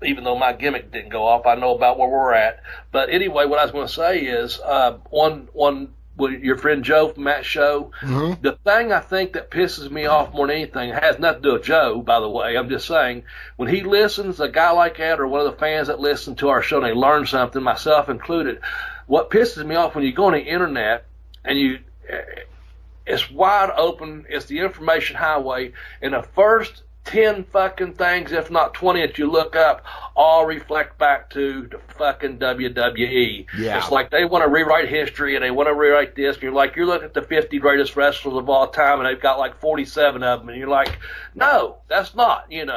B: Even though my gimmick didn't go off, I know about where we're at. But anyway, what I was going to say is, on your friend Joe from Matt's show, the thing I think that pisses me off more than anything, it has nothing to do with Joe, by the way, I'm just saying, when he listens, a guy like that or one of the fans that listen to our show and they learn something, myself included, what pisses me off when you go on the internet and it's wide open, it's the information highway, and the first 10 fucking things, if not 20, that you look up, all reflect back to the fucking WWE.
A: Yeah.
B: It's like they want to rewrite history and they want to rewrite this. And you're looking at the 50 greatest wrestlers of all time and they've got like 47 of them. And you're like, no, that's not, and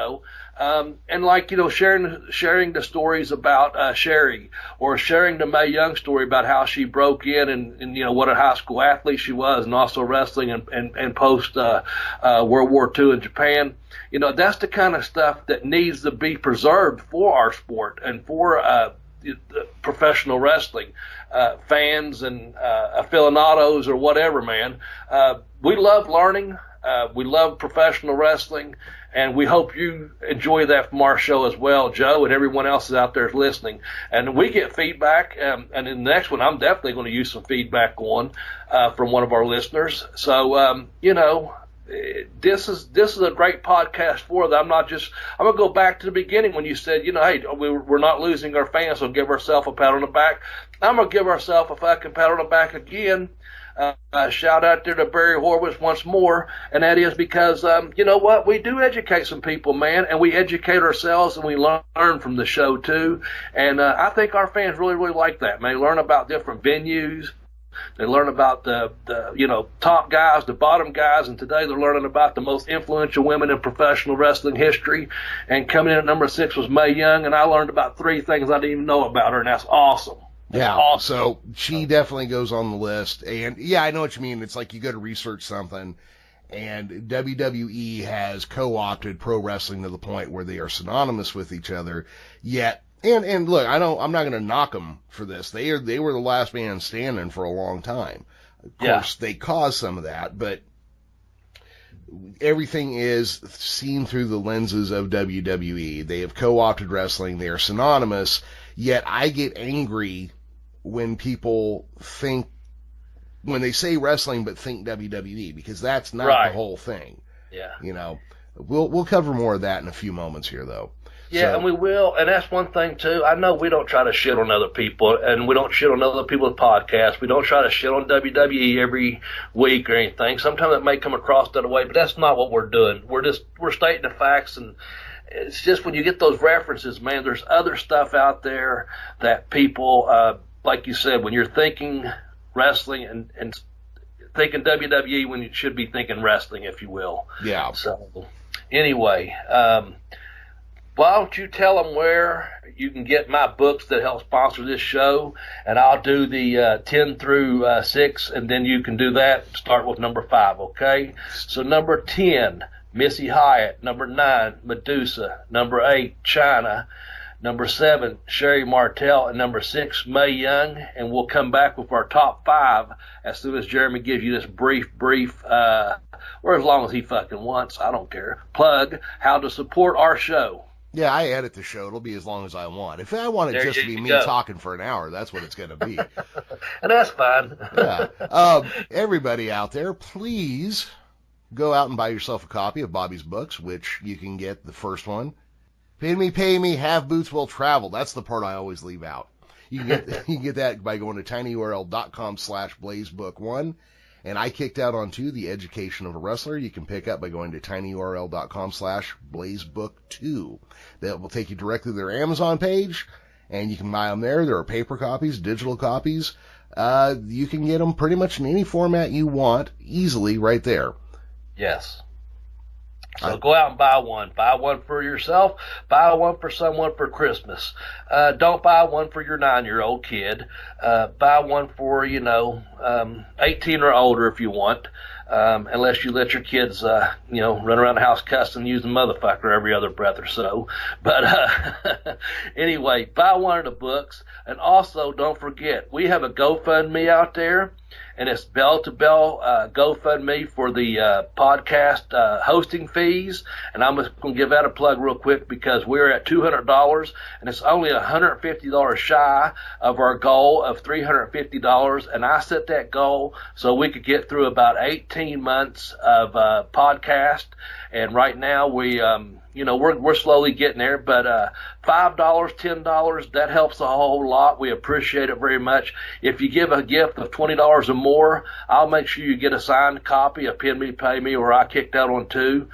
B: sharing the stories about Sherry, or sharing the Mae Young story about how she broke in and what a high school athlete she was, and also wrestling and post World War II in Japan. That's the kind of stuff that needs to be preserved for our sport and for professional wrestling fans and aficionados or whatever, man. We love learning. We love professional wrestling, and we hope you enjoy that from our show as well, Joe, and everyone else is out there listening. And we get feedback, and in the next one, I'm definitely going to use some feedback on from one of our listeners. So, this is a great podcast for that. I'm going to go back to the beginning when you said, hey, we're not losing our fans, so give ourselves a pat on the back. I'm going to give ourselves a fucking pat on the back again. Shout out there to Barry Horwitz once more, and that is because, you know what, we do educate some people, man, and we educate ourselves and we learn from the show too, and I think our fans really, really like that, man. They learn about different venues. They learn about the top guys, the bottom guys, and today they're learning about the most influential women in professional wrestling history. And coming in at number 6 was Mae Young, and I learned about 3 things I didn't even know about her, and that's awesome.
A: Yeah,
B: awesome.
A: So she definitely goes on the list. And, yeah, I know what you mean. It's like you go to research something, and WWE has co-opted pro wrestling to the point where they are synonymous with each other, yet. And look, I'm not going to knock them for this. They were the last man standing for a long time. Of course, they caused some of that, but everything is seen through the lenses of WWE. They have co-opted wrestling. They are synonymous. Yet I get angry when people when they say wrestling but think WWE, because that's not the whole thing.
B: Yeah.
A: We'll cover more of that in a few moments here, though.
B: Yeah, and we will, and that's one thing, too. I know we don't try to shit on other people, and we don't shit on other people's podcasts. We don't try to shit on WWE every week or anything. Sometimes it may come across that way, but that's not what we're doing. We're stating the facts, and it's just when you get those references, man, there's other stuff out there that people, like you said, when you're thinking wrestling and thinking WWE when you should be thinking wrestling, if you will.
A: Yeah.
B: So, anyway, why don't you tell them where you can get my books that help sponsor this show, and I'll do the 10 through 6, and then you can do that. Start with number 5, okay? So number 10, Missy Hyatt. Number 9, Medusa. Number 8, Chyna. Number 7, Sherry Martel. And number 6, Mae Young. And we'll come back with our top 5 as soon as Jeremy gives you this brief, or as long as he fucking wants, I don't care, plug how to support our show.
A: Yeah, I edit the show. It'll be as long as I want. If I want it just to be me talking for an hour, that's what it's going to be.
B: And that's fine.
A: Yeah. Everybody out there, please go out and buy yourself a copy of Bobby's books, which you can get the first one. Pay me, have boots will travel. That's the part I always leave out. You can get that by going to tinyurl.com/blazebook1. And I kicked out on 2, The Education of a Wrestler. You can pick up by going to tinyurl.com/blazebook2. That will take you directly to their Amazon page, and you can buy them there. There are paper copies, digital copies. You can get them pretty much in any format you want, easily right there.
B: Yes. So go out and buy one. Buy one for yourself. Buy one for someone for Christmas. Don't buy one for your 9-year-old kid. Buy one for, 18 or older if you want. Unless you let your kids, run around the house cussing and use the motherfucker every other breath or so. But, anyway, buy one of the books. And also, don't forget, we have a GoFundMe out there. And it's bell-to-bell GoFundMe for the podcast hosting fees. And I'm just going to give that a plug real quick because we're at $200, and it's only $150 shy of our goal of $350. And I set that goal so we could get through about 18 months of podcast. And right now we're slowly getting there. But $5, $10, that helps a whole lot. We appreciate it very much. If you give a gift of $20 or more, I'll make sure you get a signed copy of Pin Me, Pay Me, or I Kicked Out on 2.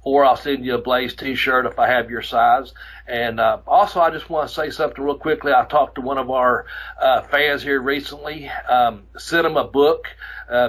B: Or I'll send you a Blaze t-shirt if I have your size. And also, I just want to say something real quickly. I talked to one of our fans here recently, sent him a book.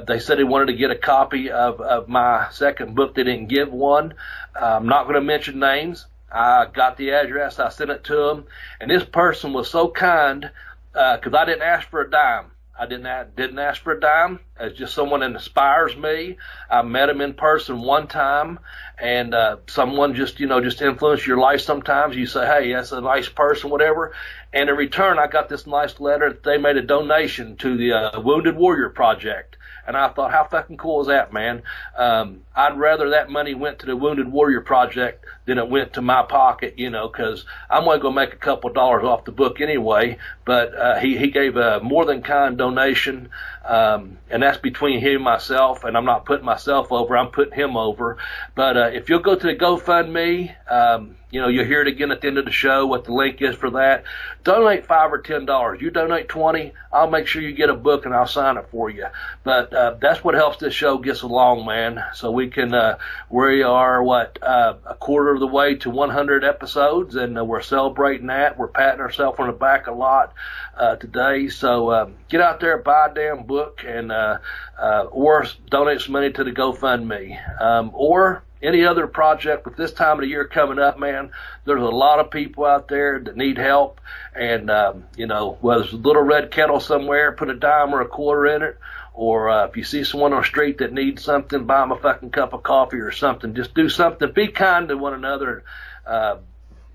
B: They said he wanted to get a copy of my second book. They didn't give one. I'm not going to mention names. I got the address. I sent it to him. And this person was so kind because I didn't ask for a dime. I didn't ask for a dime. It's just someone that inspires me. I met him in person one time, and someone just influenced your life sometimes. You say, hey, that's a nice person, whatever. And in return, I got this nice letter. They made a donation to the Wounded Warrior Project. And I thought, how fucking cool is that, man? I'd rather that money went to the Wounded Warrior Project than it went to my pocket, because I'm only going to make a couple dollars off the book anyway. But he gave a more than kind donation, and that's between him and myself. And I'm not putting myself over, I'm putting him over. But if you'll go to the GoFundMe, you'll hear it again at the end of the show, what the link is for that. Donate $5 or $10. You donate $20, I'll make sure you get a book and I'll sign it for you. But that's what helps this show gets along, man. So we can, we are, a quarter of the way to 100 episodes, and we're celebrating that. We're patting ourselves on the back a lot today. So get out there, buy a damn book, and or donate some money to the GoFundMe. Or any other project with this time of the year coming up, man, there's a lot of people out there that need help. And, whether it's a little red kettle somewhere, put a dime or a quarter in it. Or if you see someone on the street that needs something, buy them a fucking cup of coffee or something. Just do something. Be kind to one another.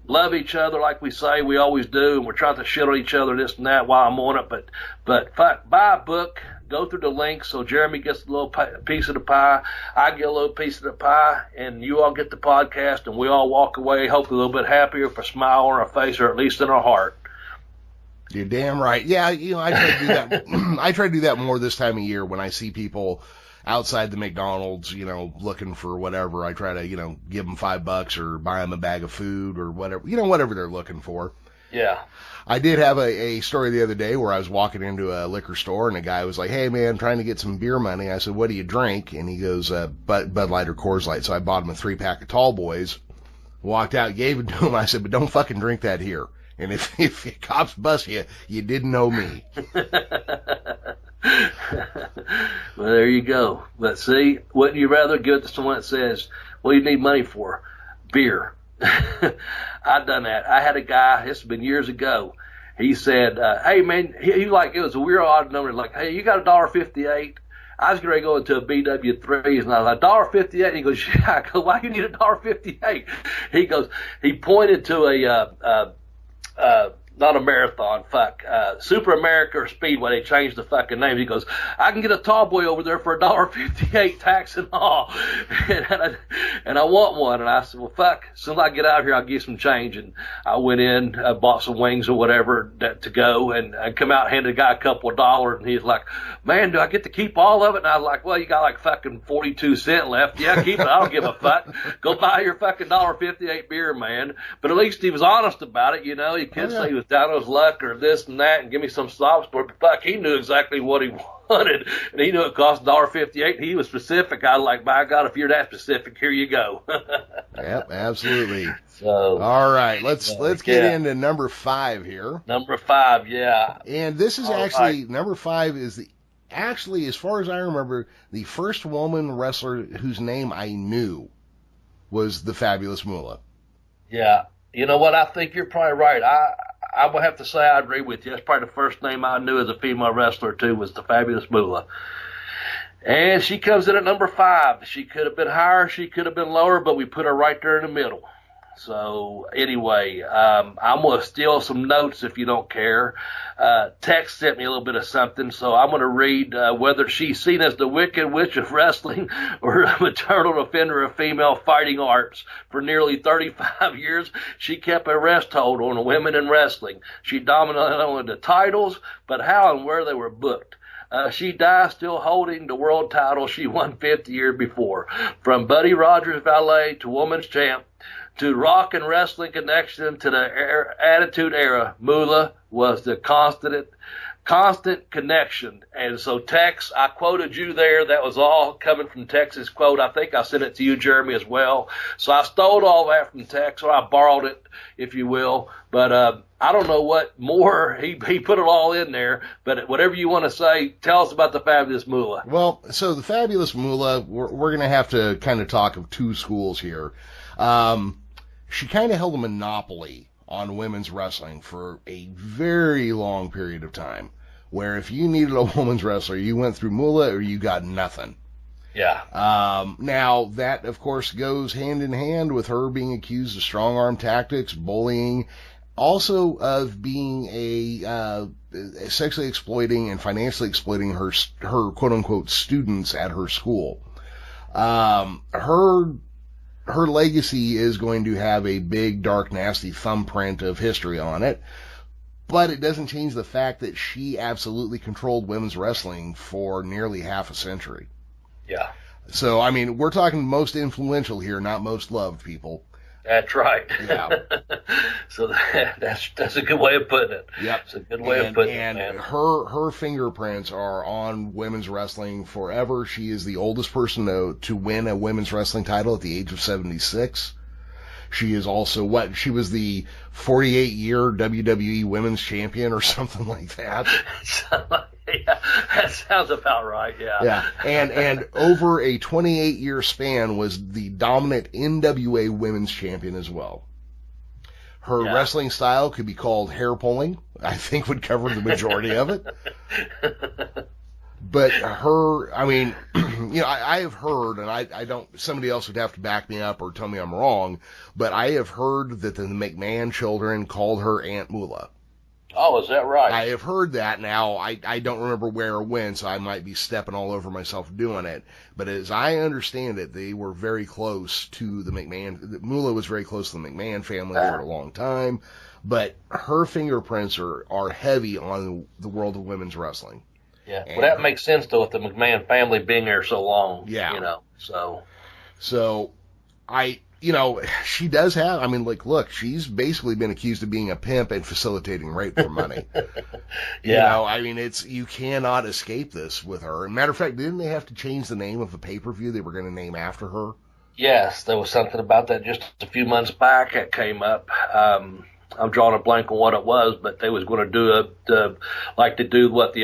B: Love each other like we say we always do. And we're trying to shit on each other, this and that, while I'm on it. But fuck, buy a book. Go through the links so Jeremy gets a little piece of the pie, I get a little piece of the pie, and you all get the podcast, and we all walk away hopefully a little bit happier with a smile on our face, or at least in our heart.
A: You're damn right. Yeah, I try to do that. I try to do that more this time of year when I see people outside the McDonald's, looking for whatever. I try to, give them $5 or buy them a bag of food or whatever, whatever they're looking for.
B: Yeah.
A: I did have a story the other day where I was walking into a liquor store and a guy was like, hey, man, I'm trying to get some beer money. I said, what do you drink? And he goes, Bud Light or Coors Light. So I bought him a 3-pack of Tall Boys, walked out, gave it to him. I said, but don't fucking drink that here. And if the cops bust you, you didn't know me.
B: Well, there you go. But see, wouldn't you rather give it to someone that says, what do you need money for? Beer. I've done that. I had a guy, this has been years ago. He said, hey man, it was a weird odd number, like, hey, you got $1.58? I was going to go into a BW3s, and I was like, $1.58? He goes, yeah. I go, why do you need $1.58? He goes, he pointed to not a marathon, Super America or Speedway. They changed the fucking name. He goes, I can get a tall boy over there for $1.58, tax and all. And I want one. And I said, well, fuck, as soon as I get out of here, I'll give you some change. And I went in, bought some wings or whatever to go, and I come out, handed the guy a couple of dollars, and he's like, man, do I get to keep all of it? And I was like, well, you got like fucking 42 cents left. Yeah, keep it. I don't give a fuck. Go buy your fucking $1.58 beer, man. But at least he was honest about it, You can't say he was down on his luck or this and that and give me some sob story. But fuck, he knew exactly what he wanted, and he knew it cost $1.58. He was specific. I was like, by God, if you're that specific, here you go.
A: Yep, absolutely.
B: So,
A: all right, let's get into number 5 here.
B: Number 5, yeah.
A: And this is number 5 is actually, as far as I remember, the first woman wrestler whose name I knew was the Fabulous Moolah.
B: Yeah. You know what? I think you're probably right. I would have to say I agree with you. That's probably the first name I knew as a female wrestler, too, was the Fabulous Moolah. And she comes in at number 5. She could have been higher. She could have been lower, but we put her right there in the middle. So, anyway, I'm going to steal some notes if you don't care. Tex sent me a little bit of something, so I'm going to read whether she's seen as the Wicked Witch of wrestling or a maternal offender of female fighting arts. For nearly 35 years, she kept a rest hold on women in wrestling. She dominated not only the titles, but how and where they were booked. She died still holding the world title she won 50 years before. From Buddy Rogers' valet to woman's champ, to rock and wrestling connection to the Attitude Era, Moolah was the constant connection. And so Tex, I quoted you there. That was all coming from Tex's quote. I think I sent it to you, Jeremy, as well. So I stole all that from Tex, or I borrowed it, if you will. But I don't know what more. He put it all in there. But whatever you want to say, tell us about the Fabulous Moolah.
A: Well, so the Fabulous Moolah, we're going to have to kind of talk of two schools here. She kind of held a monopoly on women's wrestling for a very long period of time, where if you needed a women's wrestler, you went through Moolah or you got nothing.
B: Yeah.
A: Now, that, of course, goes hand in hand with her being accused of strong-arm tactics, bullying, also of being sexually exploiting and financially exploiting her quote-unquote students at her school. Her legacy is going to have a big, dark, nasty thumbprint of history on it, but it doesn't change the fact that she absolutely controlled women's wrestling for nearly half a century.
B: Yeah.
A: So, I mean, we're talking most influential here, not most loved, people.
B: That's right.
A: Yeah.
B: So that's a good way of putting it.
A: Yep.
B: It's a good way of putting it.
A: And
B: man.
A: her fingerprints are on women's wrestling forever. She is the oldest person to win a women's wrestling title at the age of 76. She is also she was the 48-year WWE Women's Champion or something like that.
B: Yeah, that sounds about right, yeah.
A: Yeah, and over a 28-year span was the dominant NWA Women's Champion as well. Her wrestling style could be called hair pulling. I think would cover the majority of it. But I mean, I have heard, and I don't, somebody else would have to back me up or tell me I'm wrong, but I have heard that the McMahon children called her Aunt Moolah.
B: Oh, is that right?
A: I have heard that. Now, I don't remember where or when, so I might be stepping all over myself doing it. But as I understand it, they were very close to the McMahon. Moolah was very close to the McMahon family for a long time. But her fingerprints are heavy on the world of women's wrestling.
B: Yeah, well, that makes sense, though, with the McMahon family being there so long.
A: Yeah.
B: So
A: she does have, I mean, look, she's basically been accused of being a pimp and facilitating rape for money.
B: Yeah.
A: I mean, you cannot escape this with her. Matter of fact, didn't they have to change the name of the pay-per-view they were going to name after her?
B: Yes, there was something about that just a few months back that came up. I'm drawing a blank on what it was, but they was going to do the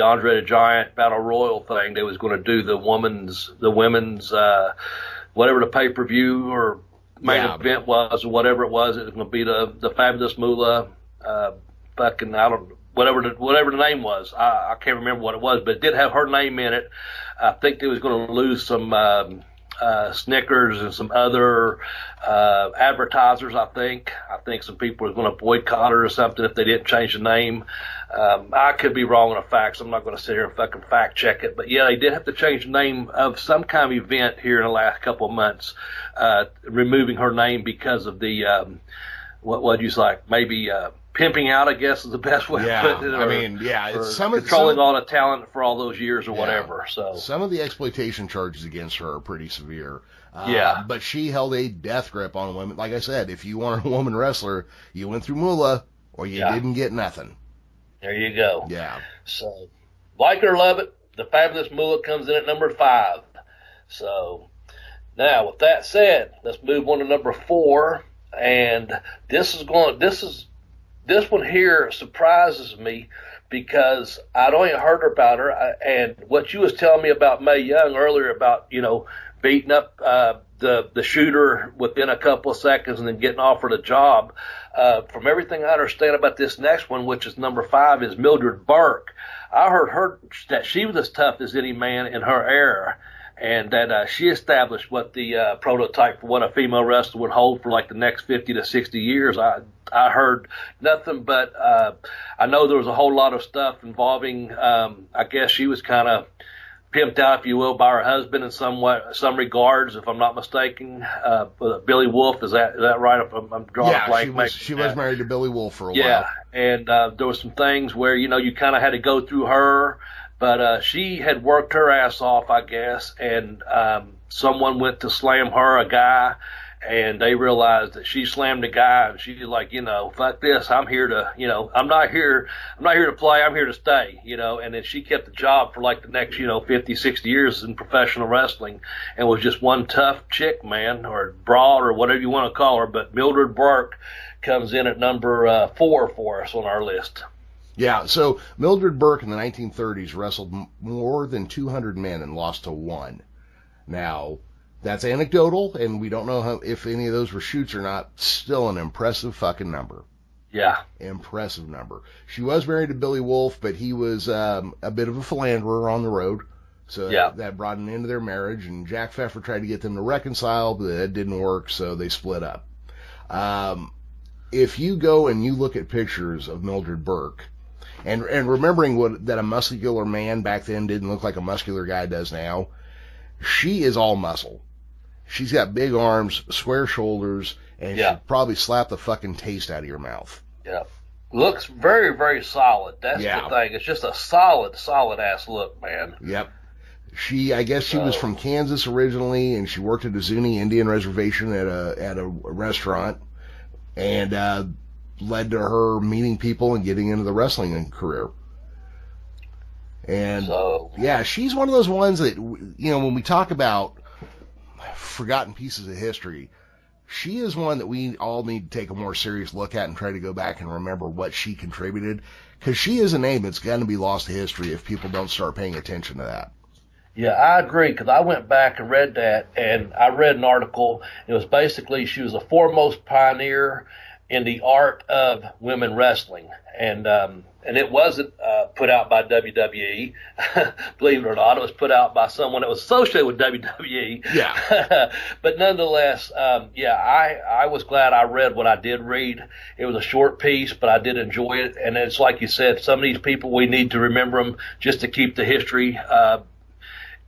B: Andre the Giant Battle Royal thing. They was going to do the women's, whatever the pay-per-view or main event was or whatever it was. It was going to be the Fabulous Moolah, whatever the name was. I can't remember what it was, but it did have her name in it. I think they was going to lose some Snickers and some other advertisers. I think some people were going to boycott her or something if they didn't change the name. I could be wrong on the facts. I'm not going to sit here and fucking fact check it, but yeah, they did have to change the name of some kind of event here in the last couple of months, removing her name because of the what you like maybe pimping out, I guess, is the best way of putting it.
A: It's
B: controlling all the talent for all those years or whatever. So
A: some of the exploitation charges against her are pretty severe. But she held a death grip on women. Like I said, if you wanted a woman wrestler, you went through Moolah or you didn't get nothing.
B: There you go.
A: Yeah.
B: So, like it or love it, the Fabulous Moolah comes in at number 5. So, now with that said, let's move on to number 4. And this one here surprises me because I'd only heard about her. And what you was telling me about Mae Young earlier about, beating up the shooter within a couple of seconds and then getting offered a job. From everything I understand about this next one, which is number 5, is Mildred Burke. I heard that she was as tough as any man in her era, and that she established what the prototype for what a female wrestler would hold for like the next 50 to 60 years. I heard nothing but I know there was a whole lot of stuff involving I guess she was kind of pimped out, if you will, by her husband in some regards, if I'm not mistaken. Billy Wolf, is that right? I'm drawing a blank.
A: She was married to Billy Wolf for a while.
B: Yeah, and there were some things where, you kind of had to go through her, but she had worked her ass off, I guess, and someone went to slam her, a guy, and they realized that she slammed a guy, and she's like, fuck this, I'm here to, I'm not here to play, I'm here to stay, and then she kept the job for like the next, 50, 60 years in professional wrestling, and was just one tough chick, man, or broad, or whatever you want to call her. But Mildred Burke comes in at number 4 for us on our list.
A: Yeah, so Mildred Burke in the 1930s wrestled more than 200 men and lost to 1. Now, that's anecdotal, and we don't know if any of those were shoots or not. Still an impressive fucking number.
B: Yeah.
A: Impressive number. She was married to Billy Wolf, but he was a bit of a philanderer on the road. So that brought an end to their marriage, and Jack Pfeffer tried to get them to reconcile, but that didn't work, so they split up. If you go and you look at pictures of Mildred Burke, and remembering that a muscular man back then didn't look like a muscular guy does now, she is all muscle. She's got big arms, square shoulders, and she'd probably slap the fucking taste out of your mouth.
B: Yeah. Looks very, very solid. That's the thing. It's just a solid ass look, man.
A: Yep. I guess she was from Kansas originally, and she worked at a Zuni Indian reservation at a restaurant, and led to her meeting people and getting into the wrestling career. And she's one of those ones that, when we talk about forgotten pieces of history, she is one that we all need to take a more serious look at and try to go back and remember what she contributed, because she is a name that's going to be lost to history if people don't start paying attention to that.
B: Yeah, I agree, because I went back and read that, and I read an article. It was basically she was the foremost pioneer in the art of women wrestling, and it wasn't put out by WWE, believe it or not. It was put out by someone that was associated with WWE.
A: Yeah.
B: But nonetheless, I was glad I read what I did read. It was a short piece, but I did enjoy it. And it's like you said, some of these people, we need to remember them just to keep the history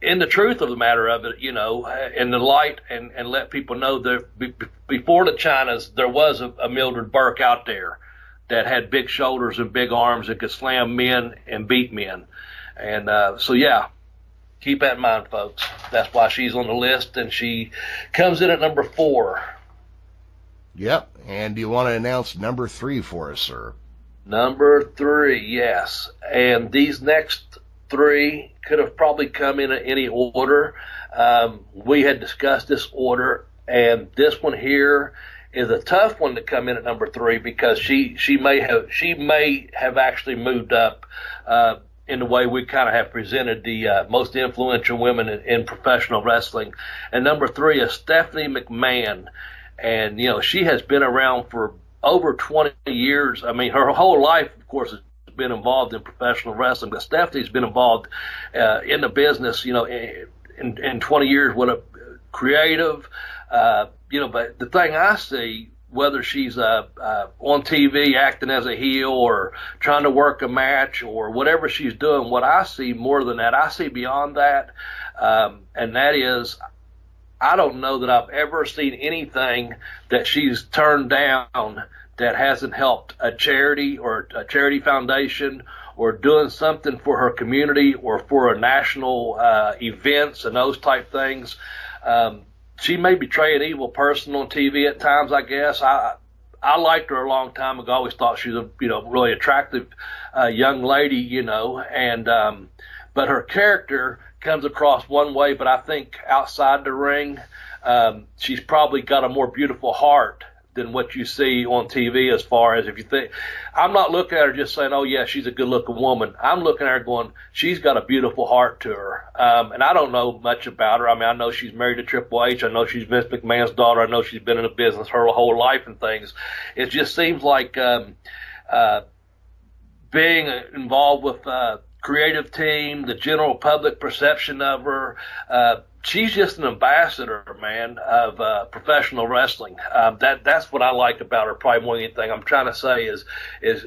B: in the truth of the matter of it, in the light, and let people know that before the Chynas, there was a Mildred Burke out there that had big shoulders and big arms and could slam men and beat men. And keep that in mind, folks. That's why she's on the list, and she comes in at number 4.
A: Yep. And do you want to announce number 3 for us, sir?
B: Number 3, yes. And these next 3 could have probably come in any order. We had discussed this order, and this one here is a tough one to come in at number 3, because she may have actually moved up in the way we kind of have presented the most influential women in professional wrestling. And number 3 is Stephanie McMahon, and she has been around for over 20 years. I mean, her whole life, of course, has been involved in professional wrestling, but Stephanie's been involved in the business, in 20 years with a creative. But the thing I see, whether she's on TV acting as a heel or trying to work a match or whatever she's doing, what I see more than that, I see beyond that, and that is, I don't know that I've ever seen anything that she's turned down that hasn't helped a charity or a charity foundation or doing something for her community or for a national events and those type things. She may betray an evil person on TV at times, I guess. I liked her a long time ago. I always thought she was a really attractive young lady, but her character comes across one way, but I think outside the ring, she's probably got a more beautiful heart than what you see on TV. As far as, if you think, I'm not looking at her just saying, oh yeah, she's a good looking woman. I'm looking at her going, she's got a beautiful heart to her. And I don't know much about her. I mean, I know she's married to Triple H. I know she's Vince McMahon's daughter. I know she's been in the business her whole life and things. It just seems like, being involved with, creative team, the general public perception of her, she's just an ambassador, man, of professional wrestling. That's what I like about her. Probably more than anything I'm trying to say is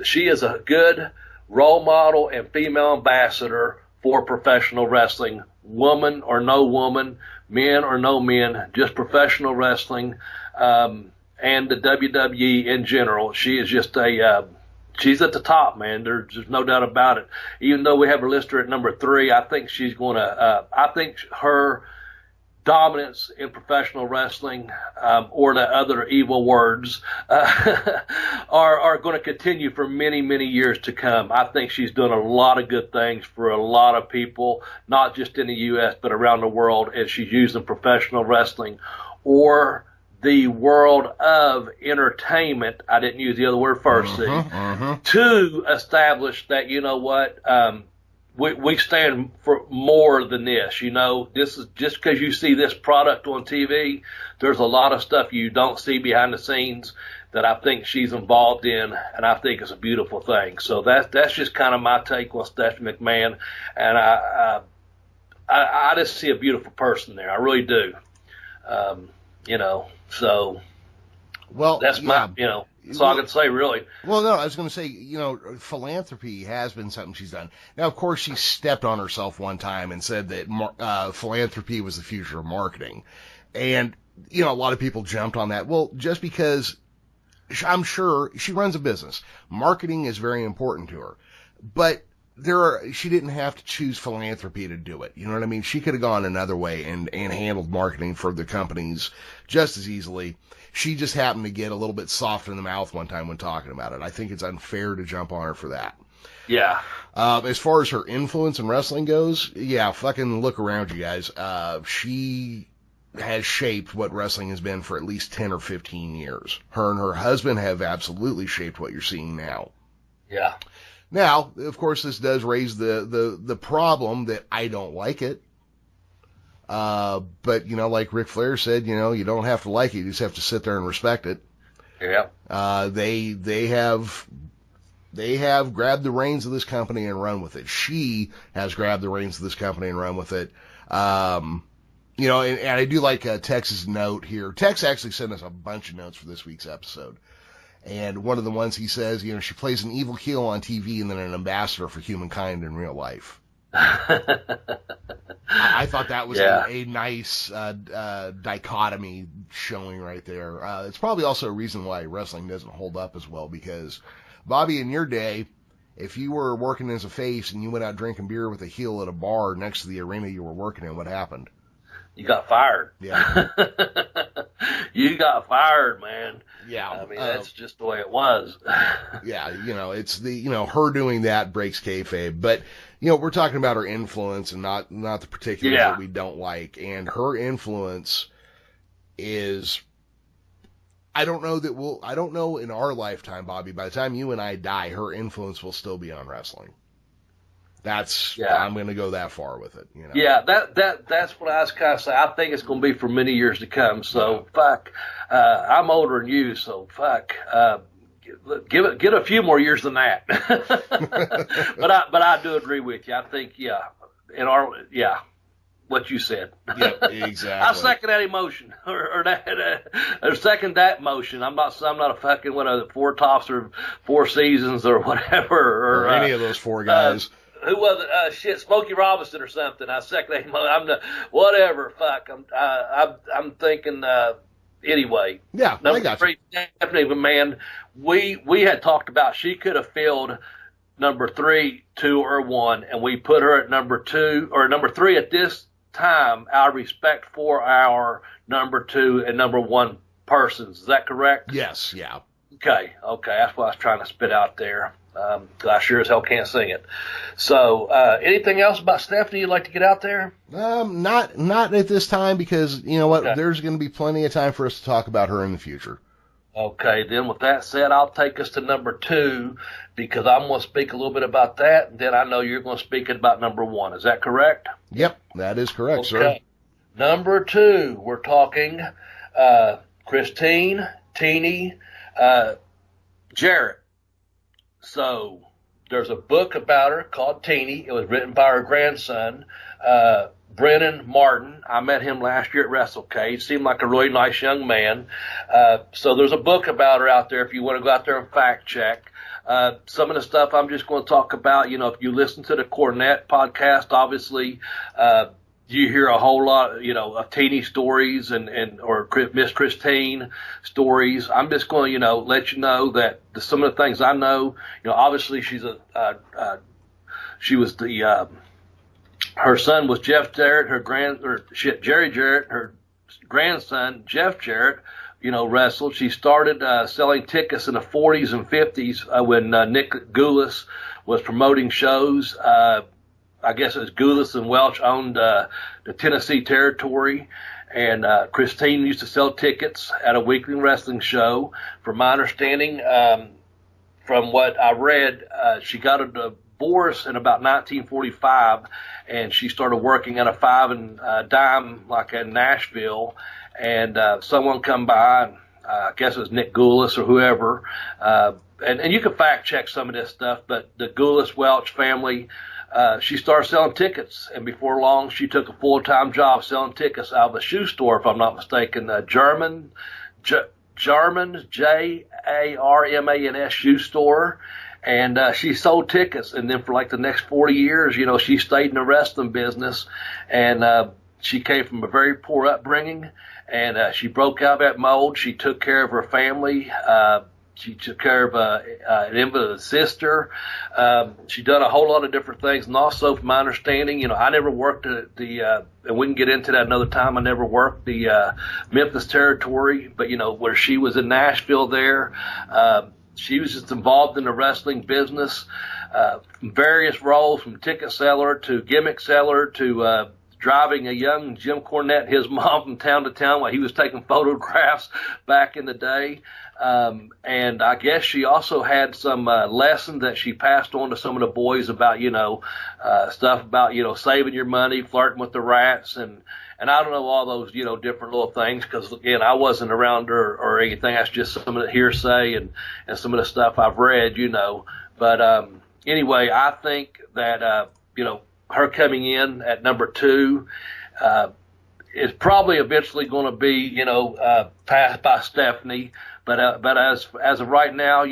B: she is a good role model and female ambassador for professional wrestling, woman or no woman, men or no men, just professional wrestling, and the WWE in general. She is just she's at the top, man. There's no doubt about it. Even though we have her listed at number 3, I think she's going to. I think her dominance in professional wrestling, or the other evil words, are going to continue for many, many years to come. I think she's done a lot of good things for a lot of people, not just in the U.S., but around the world, and she's using professional wrestling or the world of entertainment, I didn't use the other word first, to establish that, you know what, we stand for more than this. You know, this is just because you see this product on TV, there's a lot of stuff you don't see behind the scenes that I think she's involved in, and I think it's a beautiful thing. So that's just kind of my take on Stephanie McMahon, and I just see a beautiful person there. I really do. You know, so
A: well,
B: that's my, you know, that's all I can say, really.
A: Well, no, I was going to say, you know, philanthropy has been something she's done. Now, of course, she stepped on herself one time and said that philanthropy was the future of marketing. And, you know, a lot of people jumped on that. Well, just because I'm sure she runs a business. Marketing is very important to her. But she didn't have to choose philanthropy to do it. You know what I mean? She could have gone another way and handled marketing for the companies just as easily. She just happened to get a little bit soft in the mouth one time when talking about it. I think it's unfair to jump on her for that.
B: Yeah.
A: As far as her influence in wrestling goes, yeah, fucking look around you guys. She has shaped what wrestling has been for at least 10 or 15 years. Her and her husband have absolutely shaped what you're seeing now.
B: Yeah.
A: Now, of course, this does raise the problem that I don't like it. But, you know, like Ric Flair said, you know, you don't have to like it. You just have to sit there and respect it.
B: Yeah.
A: They have grabbed the reins of this company and run with it. She has grabbed the reins of this company and run with it. You know, and I do like Tex's note here. Tex actually sent us a bunch of notes for this week's episode. And one of the ones he says, you know, she plays an evil heel on TV and then an ambassador for humankind in real life. I thought that was a nice dichotomy showing right there. It's probably also a reason why wrestling doesn't hold up as well, because, Bobby, in your day, if you were working as a face and you went out drinking beer with a heel at a bar next to the arena you were working in, what happened?
B: You got fired.
A: Yeah.
B: You got fired, man.
A: Yeah.
B: I mean, that's just the way it was.
A: Yeah, you know, it's her doing that breaks kayfabe. But, you know, we're talking about her influence and not the particulars that we don't like. And her influence is, I don't know in our lifetime, Bobby, by the time you and I die, her influence will still be on wrestling. I'm going to go that far with it. You know?
B: Yeah, that's what I was kind of saying. I think it's going to be for many years to come. So fuck, I'm older than you. So fuck, get a few more years than that. but I do agree with you. I think what you said.
A: Yeah, exactly.
B: I second that emotion or second that motion. I'm not a fucking Four Tops or Four Seasons or whatever
A: or any of those four guys.
B: Who was it? Smokey Robinson or something. I second that. I'm the whatever. Fuck. I'm thinking. Anyway.
A: Yeah, I got you.
B: Definitely, man. We had talked about she could have filled number 3, 2, or 1, and we put her at number 2 or number 3 at this time. Out of respect for our number 2 and number 1 persons. Is that correct?
A: Yes. Yeah.
B: Okay. That's what I was trying to spit out there. I sure as hell can't sing it. So, anything else about Stephanie you'd like to get out there?
A: Not at this time, because you know what? Okay. There's going to be plenty of time for us to talk about her in the future.
B: Okay, then with that said, I'll take us to number 2, because I'm going to speak a little bit about that, and then I know you're going to speak about number 1. Is that correct?
A: Yep, that is correct, sir.
B: Number 2, we're talking Christine, Teeny, Jarrett. So there's a book about her called Teeny. It was written by her grandson, Brennan Martin. I met him last year at WrestleCade. Seemed like a really nice young man. So there's a book about her out there if you want to go out there and fact check. Some of the stuff I'm just going to talk about, you know, if you listen to the Cornette podcast, obviously, you hear a whole lot, you know, of Teeny stories or Miss Christine stories. I'm just going to, you know, let you know that some of the things I know, you know, obviously she was the her son was Jeff Jarrett, Jerry Jarrett, her grandson, Jeff Jarrett, wrestled. She started selling tickets in the 40s and 50s when Nick Goulas was promoting shows. I guess it was Goulas and Welch owned the Tennessee territory. And Christine used to sell tickets at a weekly wrestling show. From my understanding, from what I read, she got a divorce in about 1945, and she started working at a five and dime, like in Nashville. And someone come by, I guess it was Nick Goulas or whoever, and you can fact check some of this stuff, but the Goulas Welch family, she started selling tickets, and before long she took a full-time job selling tickets out of a shoe store, if I'm not mistaken, Jarman's, Jarmans shoe store. And she sold tickets, and then for like the next 40 years, she stayed in the wrestling business, and she came from a very poor upbringing, and she broke out of that mold. She took care of her family. She took care of an invalid sister. She done a whole lot of different things, and also, from my understanding, I never worked at and we can get into that another time. I never worked the Memphis territory, but where she was in Nashville there. She was just involved in the wrestling business, various roles, from ticket seller to gimmick seller to driving a young Jim Cornette, his mom, from town to town while he was taking photographs back in the day. And I guess she also had some lessons that she passed on to some of the boys about, stuff about, saving your money, flirting with the rats, and I don't know all those, different little things, because, again, I wasn't around her or anything. That's just some of the hearsay and some of the stuff I've read, But anyway, I think that, her coming in at number 2 is probably eventually going to be, passed by Stephanie. But as of right now,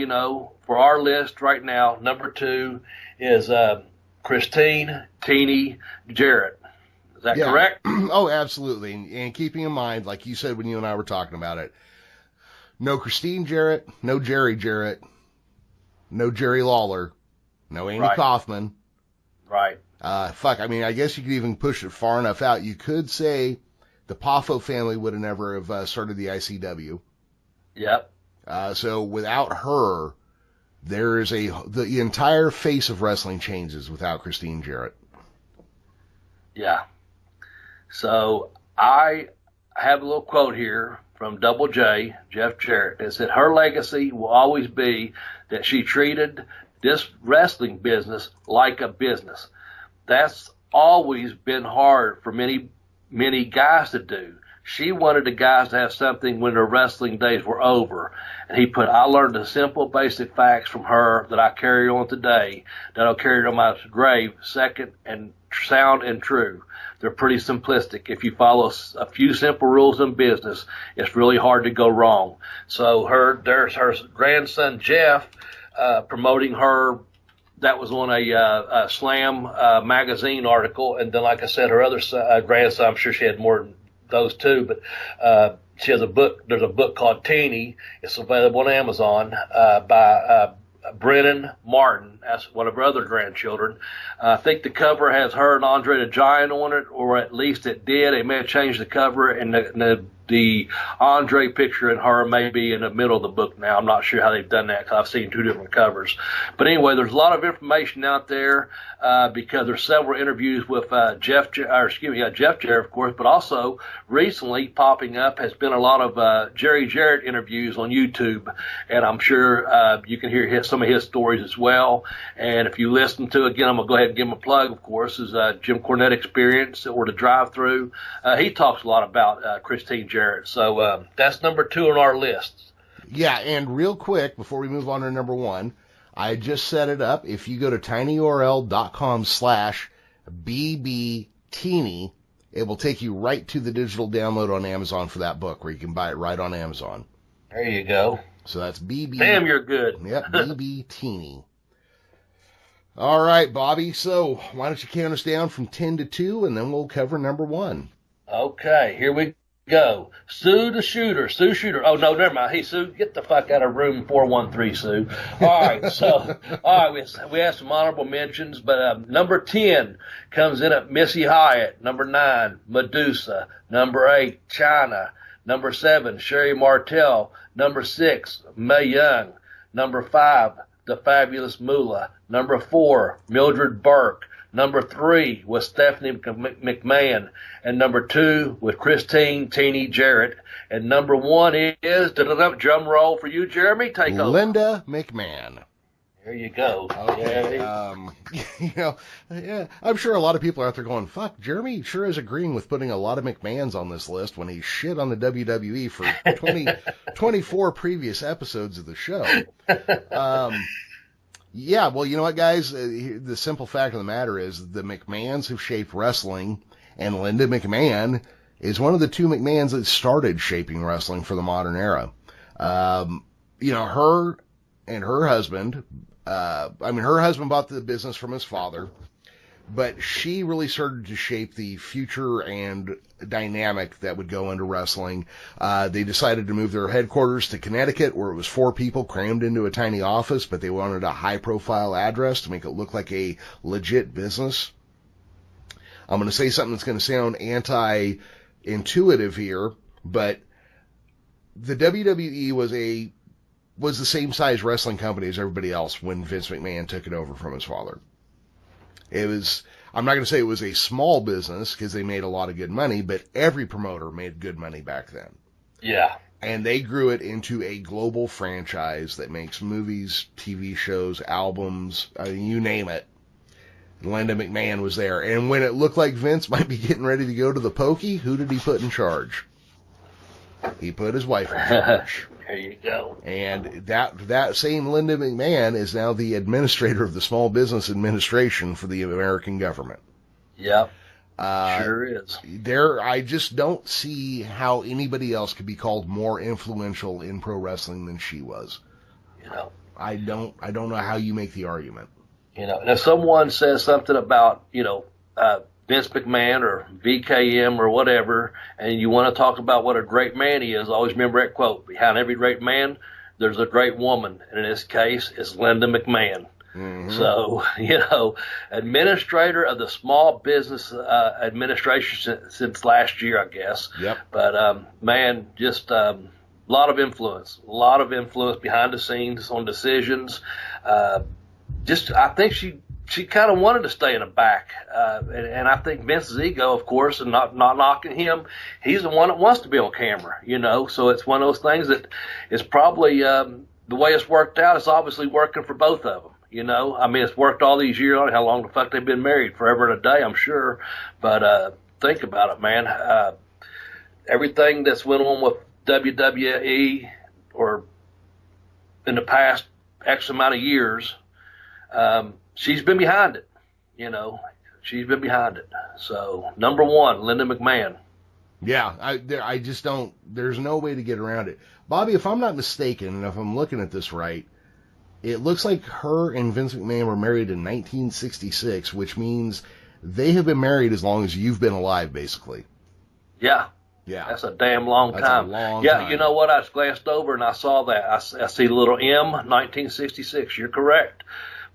B: for our list right now, number 2 is Christine Teeny Jarrett. Is that correct?
A: Oh, absolutely. And keeping in mind, like you said when you and I were talking about it, no Christine Jarrett, no Jerry Jarrett, no Jerry Lawler, no Andy Kaufman.
B: Right.
A: I guess you could even push it far enough out. You could say the Poffo family would have never have started the ICW.
B: Yep.
A: So without her, the entire face of wrestling changes without Christine Jarrett.
B: Yeah. So I have a little quote here from Double J, Jeff Jarrett. It said, her legacy will always be that she treated this wrestling business like a business. That's always been hard for many, many guys to do. She wanted the guys to have something when their wrestling days were over. And he put, I learned the simple, basic facts from her that I carry on today, that I'll carry on my grave, second and sound and true. They're pretty simplistic. If you follow a few simple rules in business, it's really hard to go wrong. So there's her grandson, Jeff, promoting her. That was on a Slam magazine article. And then, like I said, her other grandson, I'm sure she had more than those two, but she has a book. There's a book called Teeny. It's available on Amazon by Brennan Martin. That's one of her other grandchildren. I think the cover has her and Andre the Giant on it, or at least it did. They may have changed the cover, and the Andre picture and her may be in the middle of the book now. I'm not sure how they've done that, because I've seen 2 different covers. But anyway, there's a lot of information out there because there's several interviews with Jeff Jarrett, of course, but also recently popping up has been a lot of Jerry Jarrett interviews on YouTube, and I'm sure you can hear some of his stories as well. And if you listen to, again, I'm going to go ahead and give him a plug, of course, is Jim Cornette Experience or The Drive-Thru. He talks a lot about Christine Jarrett. So that's number 2 on our list.
A: Yeah, and real quick, before we move on to number 1, I just set it up. If you go to tinyurl.com/bbteeny, it will take you right to the digital download on Amazon for that book, where you can buy it right on Amazon.
B: There you go.
A: So that's BB.
B: Damn, you're good.
A: Yep, BB Teeny. All right, Bobby. So why don't you count us down from 10 to 2, and then we'll cover number 1.
B: Okay, here we go. Sue the Shooter. Sue Shooter. Oh, no, never mind. Hey, Sue, get the fuck out of room 413, Sue. All right, so, all right, we have some honorable mentions, but number 10 comes in at Missy Hyatt. Number 9, Medusa. Number 8, Chyna. Number 7, Sherry Martel. Number 6, Mae Young. Number 5, The Fabulous Moolah. Number 4, Mildred Burke. Number 3 was Stephanie McMahon. And number 2 was Christine Teeny Jarrett. And number 1 is, drum roll for you, Jeremy. Take over.
A: Linda McMahon.
B: There you go.
A: Okay. Yeah, I'm sure a lot of people are out there going, fuck, Jeremy sure is agreeing with putting a lot of McMahons on this list when he shit on the WWE for 24 previous episodes of the show. Yeah, well, you know what, guys? The simple fact of the matter is the McMahons have shaped wrestling, and Linda McMahon is one of the 2 McMahons that started shaping wrestling for the modern era. Her and her husband, her husband bought the business from his father, but she really started to shape the future and dynamic that would go into wrestling. They decided to move their headquarters to Connecticut, where it was 4 people crammed into a tiny office, but they wanted a high-profile address to make it look like a legit business. I'm going to say something that's going to sound anti-intuitive here, but the WWE was the same size wrestling company as everybody else when Vince McMahon took it over from his father. I'm not going to say it was a small business because they made a lot of good money, but every promoter made good money back then.
B: Yeah.
A: And they grew it into a global franchise that makes movies, TV shows, albums, you name it. Linda McMahon was there. And when it looked like Vince might be getting ready to go to the pokey, who did he put in charge? He put his wife in charge.
B: There you go.
A: And that same Linda McMahon is now the administrator of the Small Business Administration for the American government.
B: Yep. Sure is.
A: I just don't see how anybody else could be called more influential in pro wrestling than she was. I don't know how you make the argument.
B: And if someone says something about, Vince McMahon or VKM or whatever, and you want to talk about what a great man he is, always remember that quote, behind every great man, there's a great woman. And in this case, it's Linda McMahon. Mm-hmm. So, administrator of the Small Business Administration since last year, I guess.
A: Yep.
B: But, man, just a lot of influence behind the scenes on decisions. I think she kind of wanted to stay in the back. And I think Vince's ego, of course, and not knocking him, he's the one that wants to be on camera, So it's one of those things that is probably the way it's worked out. It's obviously working for both of them. It's worked all these years. I don't know how long the fuck they've been married, forever and a day, I'm sure. But think about it, man. Everything that's went on with WWE or in the past X amount of years, she's been behind it. She's been behind it. So, number 1, Linda McMahon.
A: Yeah, I just don't, there's no way to get around it. Bobby, if I'm not mistaken, and if I'm looking at this right, it looks like her and Vince McMahon were married in 1966, which means they have been married as long as you've been alive, basically.
B: Yeah.
A: Yeah.
B: That's a damn long time.
A: Time.
B: You know what? I just glanced over and I saw that. I see the little M, 1966. You're correct.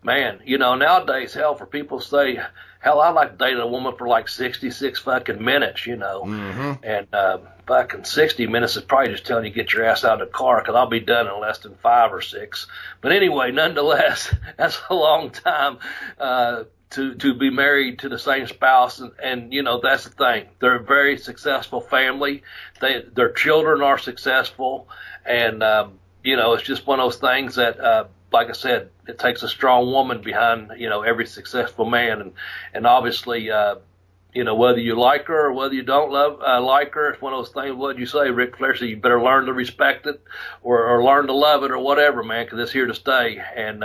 B: Man, nowadays, hell, for people to say, hell, I'd like to date a woman for like 66 fucking minutes,
A: Mm-hmm.
B: And fucking 60 minutes is probably just telling you to get your ass out of the car because I'll be done in less than 5 or 6. But anyway, nonetheless, that's a long time to be married to the same spouse. And that's the thing. They're a very successful family. Their children are successful. And, it's just one of those things that, like I said, it takes a strong woman behind, every successful man. And obviously, whether you like her or whether you don't like her, it's one of those things, what did you say, Ric Flair said, you better learn to respect it or learn to love it or whatever, man, because it's here to stay. And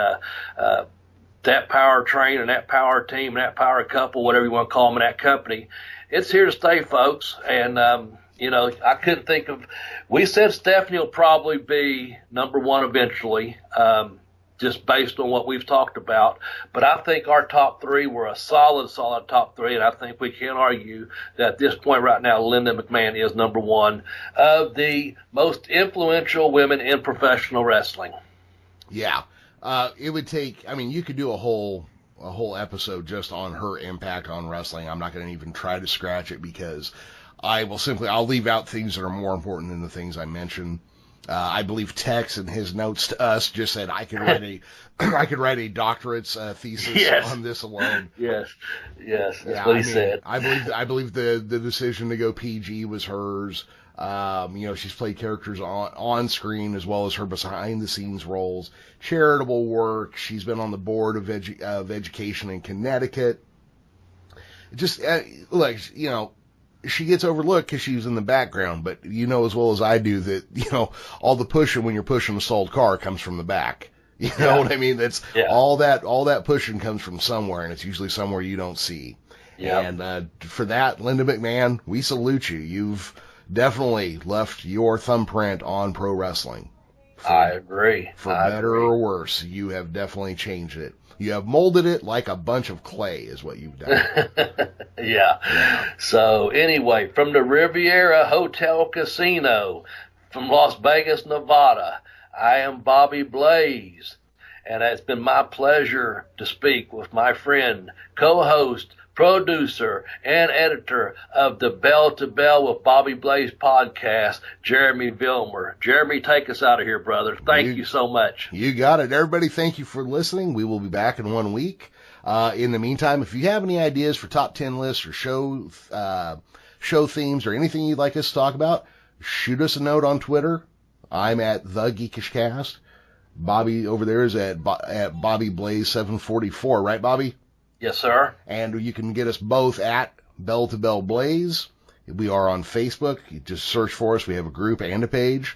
B: that power train and that power team and that power couple, whatever you want to call them in that company, it's here to stay, folks. And, I couldn't think of, we said Stephanie will probably be number 1 eventually. just based on what we've talked about. But I think our top three were a solid top three, and I think we can't argue that at this point right now, Linda McMahon is number one of the most influential women in professional wrestling.
A: Yeah. It would take, I mean, you could do a whole episode just on her impact on wrestling. I'm not going to even try to scratch it because I'll leave out things that are more important than the things I mentioned. I believe Tex in his notes to us just said I could write a doctorate's thesis on this alone.
B: Yes, that's what he said.
A: I believe the decision to go PG was hers. She's played characters on screen as well as her behind the scenes roles, charitable work. She's been on the board of education in Connecticut. Just she gets overlooked because she was in the background, but you know as well as I do that, all the pushing when you're pushing a stalled car comes from the back. You know what I mean? That's all that pushing comes from somewhere, and it's usually somewhere you don't see. Yeah. And for that, Linda McMahon, we salute you. You've definitely left your thumbprint on pro wrestling.
B: I agree.
A: For better or worse, you have definitely changed it. You have molded it like a bunch of clay is what you've done.
B: Yeah. So anyway, from the Riviera Hotel Casino from Las Vegas, Nevada, I am Bobby Blaze, and it's been my pleasure to speak with my friend, co-host, producer, and editor of the Bell to Bell with Bobby Blaze podcast, Jeremy Vilmur. Jeremy, take us out of here, brother. Thank you so much.
A: You got it. Everybody, thank you for listening. We will be back in 1 week. In the meantime, if you have any ideas for top 10 lists or show themes or anything you'd like us to talk about, shoot us a note on Twitter. I'm at The Geekish Cast. Bobby over there is at Bobby Blaze 744, right, Bobby?
B: Yes, sir.
A: And you can get us both at Bell to Bell Blaze. We are on Facebook. You just search for us. We have a group and a page.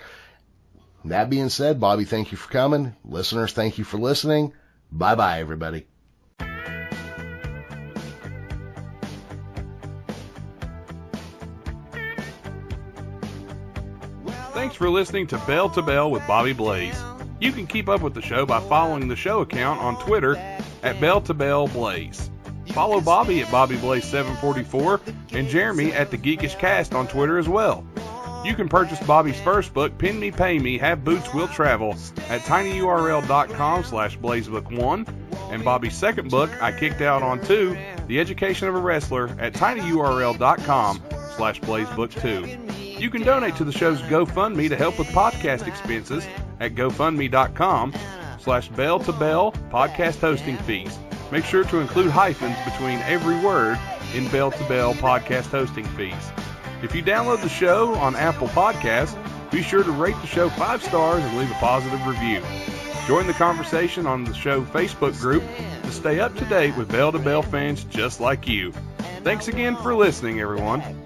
A: That being said, Bobby, thank you for coming. Listeners, thank you for listening. Bye-bye, everybody.
C: Thanks for listening to Bell with Bobby Blaze. You can keep up with the show by following the show account on Twitter at Bell to Bell Blaze. Follow Bobby at Bobby Blaze 744 and Jeremy at The Geekish Cast on Twitter as well. You can purchase Bobby's first book, Pin Me, Pay Me, Have Boots, Will Travel, at tinyurl.com/blazebook1, and Bobby's second book, I Kicked Out on 2, The Education of a Wrestler, at tinyurl.com/blazebook2. You can donate to the show's GoFundMe to help with podcast expenses at gofundme.com/Bell to Bell podcast hosting fees. Make sure to include hyphens between every word in Bell to Bell podcast hosting fees. If you download the show on Apple Podcasts, be sure to rate the show 5 stars and leave a positive review. Join the conversation on the show Facebook group to stay up to date with Bell to Bell fans just like you. Thanks again for listening, everyone.